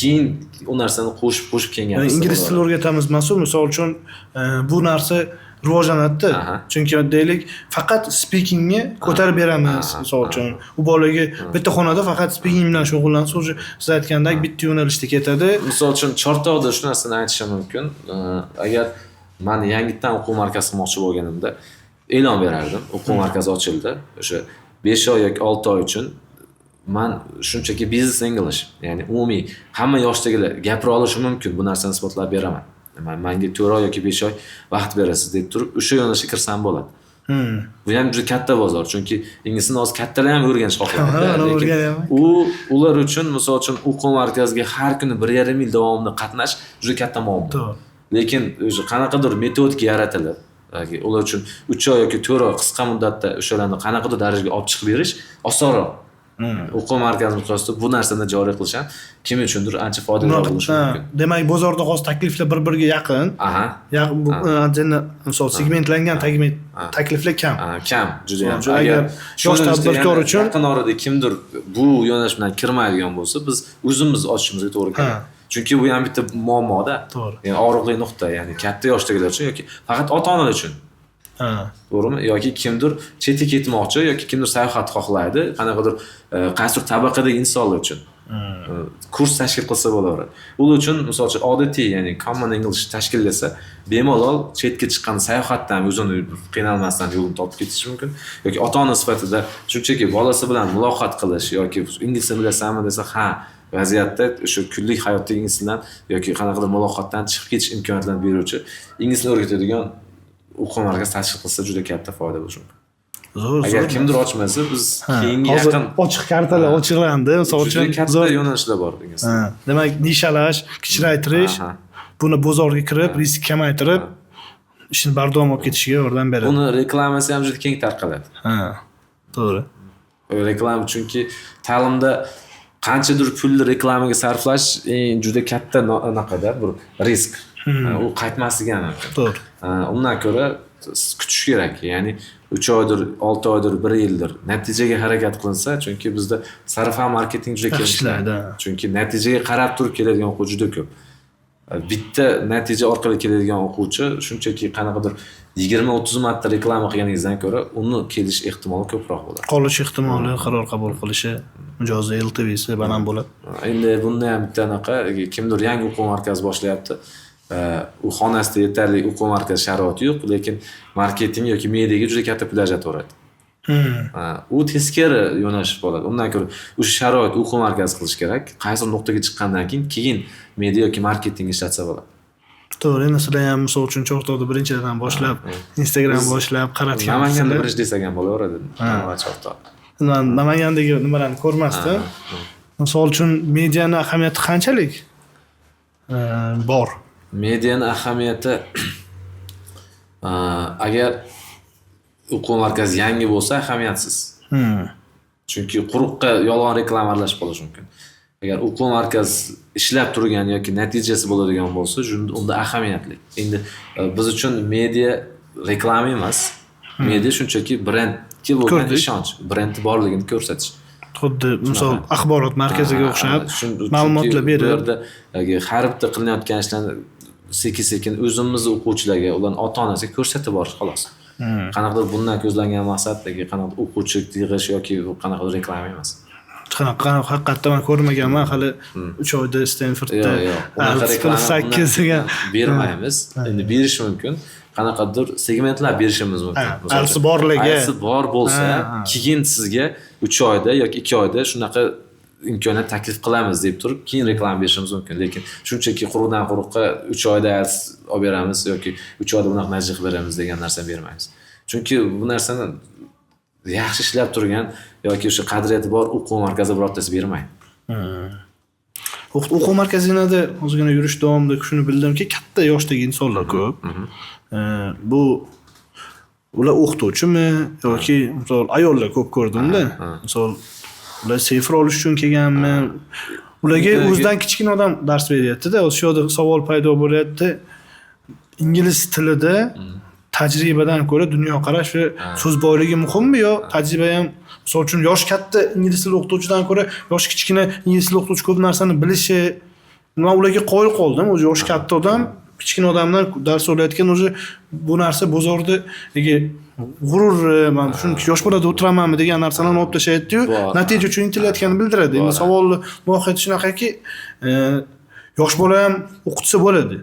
Keyin u narsani qo'shib kelganingizda ingliz tilini o'rgatamiz mas'ul, misol uchun bu narsa rivojlanadi. Chunki deylik faqat speakingni ko'tarib beramiz, misol uchun u bolaga bitta xonada faqat speaking bilan shug'ullansa, o'sha siz aytgandek bitta yo'nalishda ketadi. Misol uchun Chortoqda shu narsani aytishim mumkin. Agar men yangitdan o'quv markazi qurmoqchi bo'lganimda e'lon berardim. O'quv markazi ochildi. O'sha 5 oy yoki 6 oy uchun men shunchaki business English, ya'ni umumiy hamma yoshdagilar gapira olishi mumkin, bu narsani isbotlab beraman. Menga 4 oy yoki 5 oy vaqt berasiz deb turib, o'sha yo'nalishga kirsam bo'ladi. Bu ham juda katta bozor, chunki inglizni hozir kattalar ham o'rganish xohlaydi. Ular uchun, misol uchun, o'quv markaziga har kuni 1,5 yil davomida qatnash juda katta muammo. Lekin o'sha qanaqadir metodika yaratilib, ular uchun 3 oy yoki 4 oy qisqa muddatda o'shalarni qanaqadir darajaga olib chiqib berish osonroq. O'quv markazi miqyosida bu narsani joriy qilish ham kim uchundir ancha foydaliroq bo'lishi mumkin. Demak, bozorda hozir takliflar bir-biriga yaqin. Misol segmentlangan takliflar kam. Kam, juda ham. Agar yosh tadbirkor uchun yaqin orada kimdir bu yo'nalish bilan kirmaydigan bo'lsa, biz o'zimiz ochishimizga to'g'ri keladi. Chunki bu ham bitta muammoda. Ya'ni og'riqli nuqta, ya'ni katta yoshdagilar uchun yoki faqat ota-onalar uchun. To'g'rimi? Yoki kimdir chetga ketmoqchi yoki kimdir sayohat xohlaydi, qanaqadir qaysidir tabaqadagi insonlar uchun kurs tashkil qilsa bo'laveradi. Ular uchun misol uchun odatiy, ya'ni common English tashkillasa, bemalol chetga chiqqan sayohatdan o'zini qiynalmasdan yo'lini topib ketishi mumkin. Yoki ota-ona sifatida shunchaki bolasi bilan muloqot qilish yoki ingliz tilini bilasanmi desa, ha, vaziyatda o'sha kunlik hayotdagi ingliz bilan yoki qanaqadir muloqotdan chiqib ketish imkoniyatlarini beruvchi inglizni o'rgatadigan o'quv markazi tashkil qilsa juda katta foyda bo'lishi mumkin. Agar kimdir ochmasa, biz keyingi yaqin ochiq kartalar ochiqlandi. Misol uchun katta yo'nalishlar bor degan. Demak, nishalash, kichraytirish, buni bozorga kirib, risk kamaytirib, ishni bardavom olib ketishiga yordam beradi. Buni reklamasi ham juda keng tarqaladi. To'g'ri. Reklama chunki ta'limda qanchadir pulni reklamaga sarflash juda katta naqada bir risk. U qaytmasligi ham mumkin. To'g'ri. Undan ko'ra kutish kerak. Ya'ni 3 oydir, 6 oydir, 1 yildir natijaga harakat qilinsa, chunki bizda sarfa marketing juda keng ishlaydi. Chunki natijaga qarab turib keladigan o'quvchi juda ko'p. Bitta natija orqali keladigan o'quvchi shunchaki qanaqadir 20-30 marta reklama qilganingizdan ko'ra uni kelish ehtimoli ko'proq bo'ladi. Qolish ehtimoli, qaror qabul qilishi, mijozi LTVsi baland bo'ladi. Endi bunda ham bitta anaqa kimdir yangi o'quv markazi boshlayapti. U xonasida yetarli o'quv markazi sharoiti yo'q, lekin marketing yoki mediaga juda katta pul ajratvoradi. U teskari yo'nalish bo'ladi. Undan ko'ra o'sha sharoit o'quv markazi qilish kerak. Qaysi nuqtaga chiqqandan keyin media yoki marketing ishlatsa bo'ladi. To'g'ri, sizlar ham misol uchun Chortoqda birinchidan boshlab, Instagram boshlab qaratgan. Namanganda birinchi desak ham bo'laveradi. Chortoq. Namangandagi nimalarni ko'rmasdan. Misol uchun mediani ahamiyati qanchalik bor? Mediani ahamiyati agar o'quv markazi yangi bo'lsa ahamiyatsiz. Chunki quruqqa yolg'on reklama aralashib qolishi mumkin. Agar o'quv markazi ishlab turgan yoki natijasi bo'ladigan bo'lsa, unda ahamiyatli. Endi biz uchun media reklama emas. Media shunchaki brendga bo'lgan ishonch, brendi borligini ko'rsatish. Xuddi misol axborot markaziga o'xshab ma'lumotlar berib, bu yerda har bitta qilinayotgan ishlarni sekin-sekin o'zimizning o'quvchilarga, ularning ota-onasiga ko'rsatib borish xolos. Qanaqadir bundan ko'zlangan maqsaddagi qanaqadir o'quvchi yig'ish yoki qanaqadir reklama emas. Haqiqatdan men ko'rmaganman, hali 3 oyda Stanfordda 8 degan bermaymiz. Endi berish mumkin. Qanaqadir segmentlar berishimiz mumkin. Alsi borligi. Alsi bor bo'lsa, keyin sizga 3 oyda yoki 2 oyda shunaqa imkoniyat taklif qilamiz deb turib, keyin reklama berishimiz mumkin. Lekin shunchaki quruqdan quruqqa 3 oyda olib beramiz yoki 3 oyda bunaqa natija qilib beramiz degan narsani bermaymiz. Chunki bu narsani yaxshi ishlab turgan yoki o'sha qadriyati bor o'quv markazi birortasi bermaydi. O'quv markazida o'zigina yurish davomida shuni bildimki, katta yoshdagi insonlar ko'p. Bu ular o'qituvchimi yoki misol ayollar ko'p ko'rdimda. Misol ular sifr olish uchun kelganmi? Ularga o'zidan kichkina odam dars beryapti-da, o'sha yerda savol paydo bo'lyapti. Ingliz tilida tajribadan ko'ra dunyoqarash va so'z boyligi muhimmi yo tajriba ham? Misol uchun yosh katta ingliz tili o'qituvchidan ko'ra yosh kichkina ingliz tili o'qituvchi ko'p narsani bilishi, men ularga qoyil qoldim. O'zi yosh katta odam kichkina odamdan dars olayotgan o'zi bu narsa bozorda g'urur, men shuncha yosh bolada o'tiramanmi degan narsalarni olib tashlaydi-yu, natija uchun intilayotganini bildiradi. Endi savolni mohiyati shunaqaki, yosh bola ham o'qitsa bo'ladi.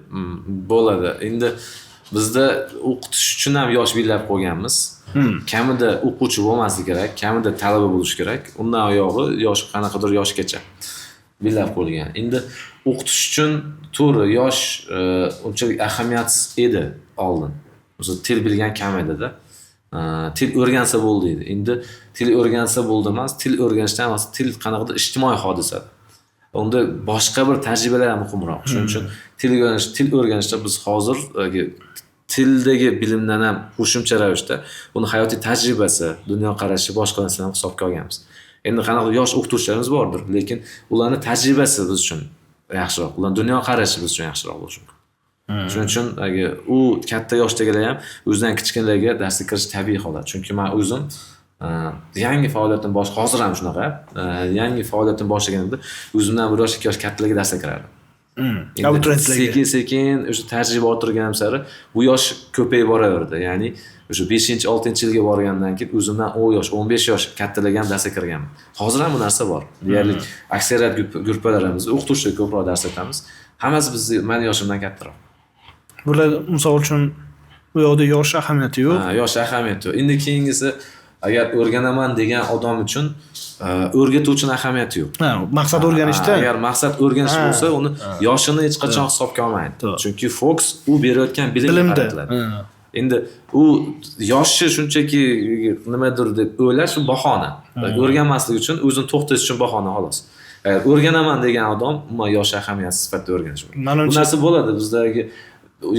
Bo'ladi. Endi bizda o'qitish uchun ham yosh belgilab qo'yganmiz. Kamida o'quvchi bo'lmasligi kerak, kamida talaba bo'lishi kerak. Undan oyog'i yosh qanaqadir yoshgacha belgilab qo'yilgan. Endi o'qitish uchun to'g'ri yosh unchalik ahamiyatsiz edi oldin. O'zi til bilgan kam edi-da. Til o'rgansa bo'ldi edi. Endi til o'rgansa bo'ldi emas, til o'rganishdan emas, til qanaqadir ijtimoiy hodisa. Unda boshqa bir tajribalar ham muhimroq. Shuning uchun til o'rganishda biz hozir tildagi bilimdan ham qo'shimcha ravishda uni hayotiy tajribasi, dunyoqarashi, boshqa narsalarni hisobga olganmiz. Endi qanaqa yosh o'qituvchilarimiz bordir, lekin ularning tajribasi biz uchun yaxshiroq, ularning dunyoqarashi biz uchun yaxshiroq bo'lishi mumkin. Shuning uchun u katta yoshdagilar ham o'zidan kichkinalarga darsga kirish tabiiy holat. Chunki men o'zim yangi faoliyatim hozir ham shunaqa, yangi faoliyatim boshlaganimda o'zimdan bir yosh, 2 yosh kattalarga darsga kirardim. Sekin o'sha tajriba orttirganim sari bu yosh ko'payib boraverdi. Ya'ni o'sha 5-6-yilga borgandan keyin o'zimdan 10 yosh, 15 yosh kattalarga ham darsga kirganman. Hozir ham bu narsa bor. Deyarli aksariyat gruppalarimiz o'qituvchilar ko'proq dars etamiz. Hammasi meni yoshimdan kattaroq. Bular misol uchun u yoqda yosh ahamiyati yo'q. Yosh ahamiyati yo'q. Endi keyingisi agar o'rganaman degan odam uchun o'rgatuvchining ahamiyati yo'q. Maqsad o'rganishda. Agar maqsad o'rganish bo'lsa, uni yoshini hech qachon hisobga olmaydi. Chunki fokus u berayotgan bilimga qaratiladi. Endi u yoshi shunchaki nimadir deb o'ylash bahona. O'rganmaslik uchun o'zini to'xtatish uchun bahona xolos. O'rganaman degan odam umuman yosh ahamiyatsiz sifatida o'rganishi mumkin. Bu narsa bo'ladi bizdagi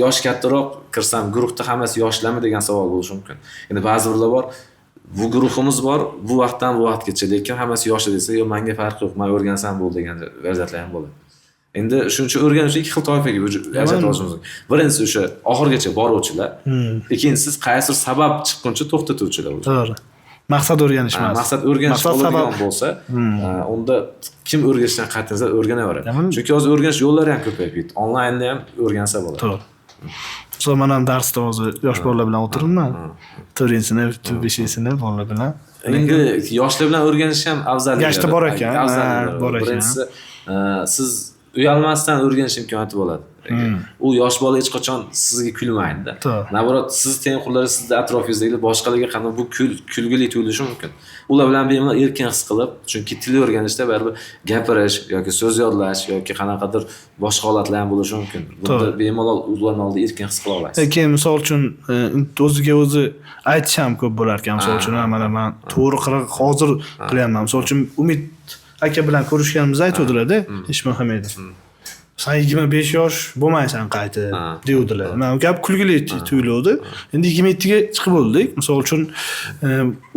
yosh kattaroq kirsam guruhda hammasi yoshlarmi degan savol bo'lishi mumkin. Endi ba'zi birlar bor, bu guruhimiz bor, bu vaqtdan bu vaqtgacha, lekin hammasi yoshli desa, yo menga farqi yo'q, men o'rgansam bo'ldi degan vaziyatlar ham bo'ladi. Endi shuning uchun o'rganish ikki xil toifaga ajratishimiz mumkin. Birinchisi o'sha oxirgacha boruvchilar, ikkinchisi qaysi sabab chiqquncha to'xtatuvchilar. To'g'ri. Maqsad o'rganish emas. Maqsad o'rganish bo'ladigan bo'lsa, unda kim o'rganishdan qat'iy nazar o'rganaveradi. Chunki hozir o'rganish yo'llari ham ko'payib ketdi. Onlaynda ham o'rgansa bo'ladi. To'g'ri. Misol men ham darsda hozir yosh bolalar bilan o'tiribman. 4-sinf, 5-sinf bolalar bilan. Endi yoshlar bilan o'rganish ham afzal. Yoshda bor ekan. Birinchisi siz uyalmasdan o'rganish imkoniyati bo'ladi. U yosh bola hech qachon sizga kulmaydi-da. Navrot siz tengqurlar sizda atrofingizdagilar boshqalarga qanday bu kulgili tuyulishi mumkin. Ular bilan bemalol erkin his qilib, chunki til o'rganishda baribir gapirish yoki so'z yodlash yoki qanaqadir boshqa holatlar ham bo'lishi mumkin. Bunda bemalol ularning oldida erkin his qila olasiz. Keyin misol uchun o'ziga o'zi aytish ham ko'p bo'lar ekan. Misol uchun mana men to'g'ri hozir qilyapman. Misol uchun Umid aka bilan ko'rishganimizda aytuvdilar-da, Ishmoq Hamidov. Sen 25 yosh bo'lmaysan qayta deydilar. Men gap kulgili tuyuldi. Endi 27 ga chiqib bo'ldik. Misol uchun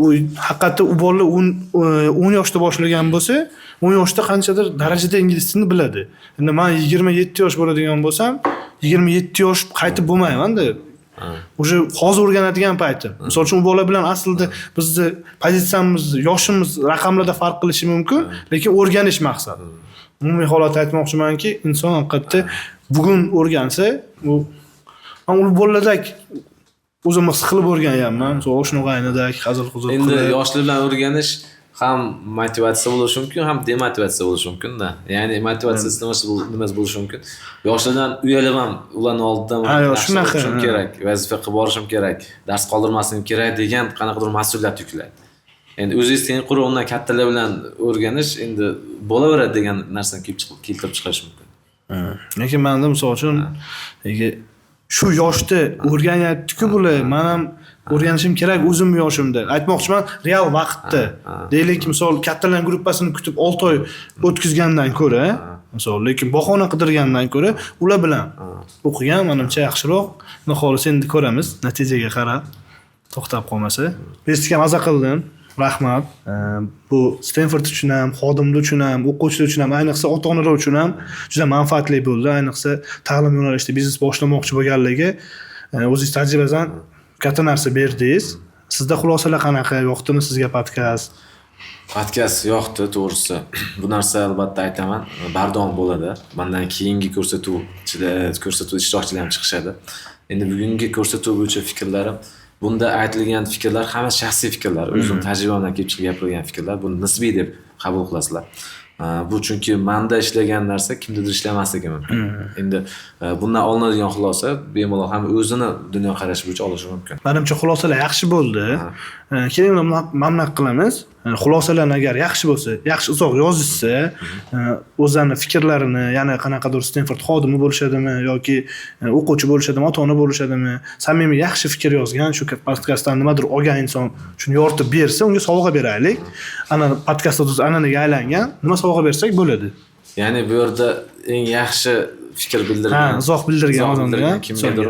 u haqiqatda u bola 10 yoshda boshlagan bo'lsa, 10 yoshda qanchadir darajada ingliz tilini biladi. Endi men 27 yosh bo'ladigan bo'lsam, 27 yosh qaytib bo'lmayman-da. O'sha hozir o'rganadigan paytim. Misol uchun u bola bilan aslida bizni pozitsiyamiz, yoshimiz raqamlarda farq qilishi mumkin, lekin o'rganish maqsad. Umumiy holat aytmoqchimanki, inson haqiqatda bugun o'rgansa, u bolalardek o'zimni his qilib o'rganyapman. O'shanaqaynidek hazil-huzul qilib. Endi yoshlar bilan o'rganish ham motivatsiya bo'lishi mumkin, ham demotivatsiya bo'lishi mumkin-da. Ya'ni motivatsiyasi nimasi bo'lishi mumkin. Yoshlardan uyalib ham ularning oldida shunaqashim kerak, vazifa qilib borishim kerak, dars qoldirmasligim kerak degan qanaqadir mas'uliyat yuklaydi. Endi o'zingiz tengqur undan kattalar bilan o'rganish endi bo'laveradi degan narsani keltirib chiqarish mumkin. Lekin menda misol uchun shu yoshda o'rganyapti-ku bular, men ham o'rganishim kerak o'zim yoshimda. Aytmoqchiman, real vaqtda. Deylik, misol kattalar gruppasini kutib 6 oy o'tkazgandan ko'ra, misol, lekin bahona qidirgandan ko'ra, ular bilan o'qigan menimcha yaxshiroq. Xolos endi ko'ramiz, natijaga qarab. to'xtab qolmasa. Eshitishga maza qildim. Rahmat. Bu Stanford uchun ham, xodimlar uchun ham, o'quvchilar uchun ham, ayniqsa ota-onalar uchun ham juda manfaatli bo'ldi. Ayniqsa ta'lim yo'nalishida biznes boshlamoqchi bo'lganlarga o'zingiz tajribadan katta narsa berdingiz. Sizda xulosalar qanaqa? Yoqdimi sizga podkast? Podkast yoqdi, to'g'risi. Bu narsa albatta aytaman, bardavom bo'ladi. Bundan keyingi ko'rsatuv ishtirokchilari ham chiqishadi. Endi bugungi ko'rsatuv bo'yicha fikrlarim, bunda aytilgan fikrlar hamma shaxsiy fikrlar, o'zim tajribamdan kelib chiqib gapirgan fikrlar. Buni nisbiy deb qabul qilasizlar. Bu chunki menda ishlagan narsa kimdadir ishlamasligi mumkin. Endi bundan olinadigan xulosa bemalol ham o'zini dunyoqarashi bo'yicha olishi mumkin. Menimcha xulosalar yaxshi bo'ldi. Keling, mamnun qilamiz. Xulosalarni agar yaxshi bo'lsa, yaxshi uzoq yozishsa, o'zlarini fikrlarini, ya'ni qanaqadir Stanford xodimi bo'lishadimi yoki o'quvchi bo'lishadimi, ota-ona bo'lishadimi, samimiy yaxshi fikr yozgan, shu podkastdan nimadir olgan inson shuni yoritib bersa, unga sovg'a beraylik. Ana podkastda o'zi an'anaga aylangan, nima sovg'a bersak bo'ladi. Ya'ni bu yerda eng yaxshi fikr bildirgan, uzoq bildirgan odamga kimgadir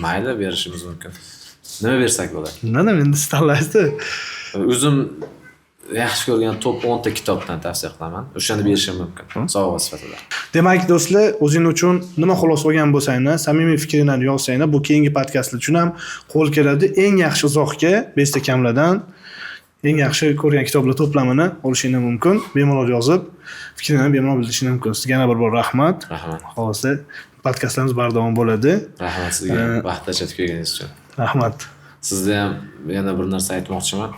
mayli berishimiz mumkin. Nima bersak bo'ladi? Nima endi siz tanlaysiz. O'zim yaxshi ko'rgan top 10 ta kitobdan tavsiya qilaman. O'shani berishim mumkin sovg'a sifatida. Demak, do'stlar, o'zingiz uchun nima xulosa olgan bo'lsangiz, samimiy fikringizni yozsangiz, bu keyingi podkastlar uchun ham qo'l keladi. Eng yaxshi uzoqga besta kamlardan eng yaxshi ko'rgan kitoblar to'plamini olishingiz mumkin. Bemalol yozib, fikringizni bemalol bildirishingiz mumkin. Sizga yana bir bor rahmat. Rahmat. Hozir podkastlarimiz bardavom bo'ladi. Rahmat sizga vaqt ajratib kelganingiz uchun. Rahmat. Sizga ham yana bir narsa aytmoqchiman.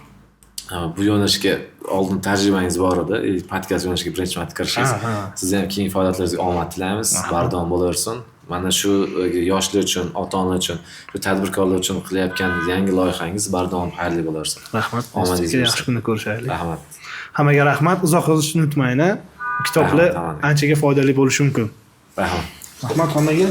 Bu yo'nalishga oldin tajribangiz bor edi. Podkast yo'nalishiga birinchi marta kirishingiz. Sizga ham keyingi faoliyatlaringizga omad tilaymiz. Bardavom bo'laversin. Mana shu yoshlar uchun, ota-onalar uchun, shu tadbirkorlar uchun qilayotgan yangi loyihangiz bardavom xayrli bo'laversin. Rahmat. Sizga yaxshi kunni ko'rishaylik. Rahmat. Hammaga rahmat. Uzoq yozishni unutmanglar. Kitoblar anchaga foydali bo'lishi mumkin. Rahmat. Rahmat hammaga.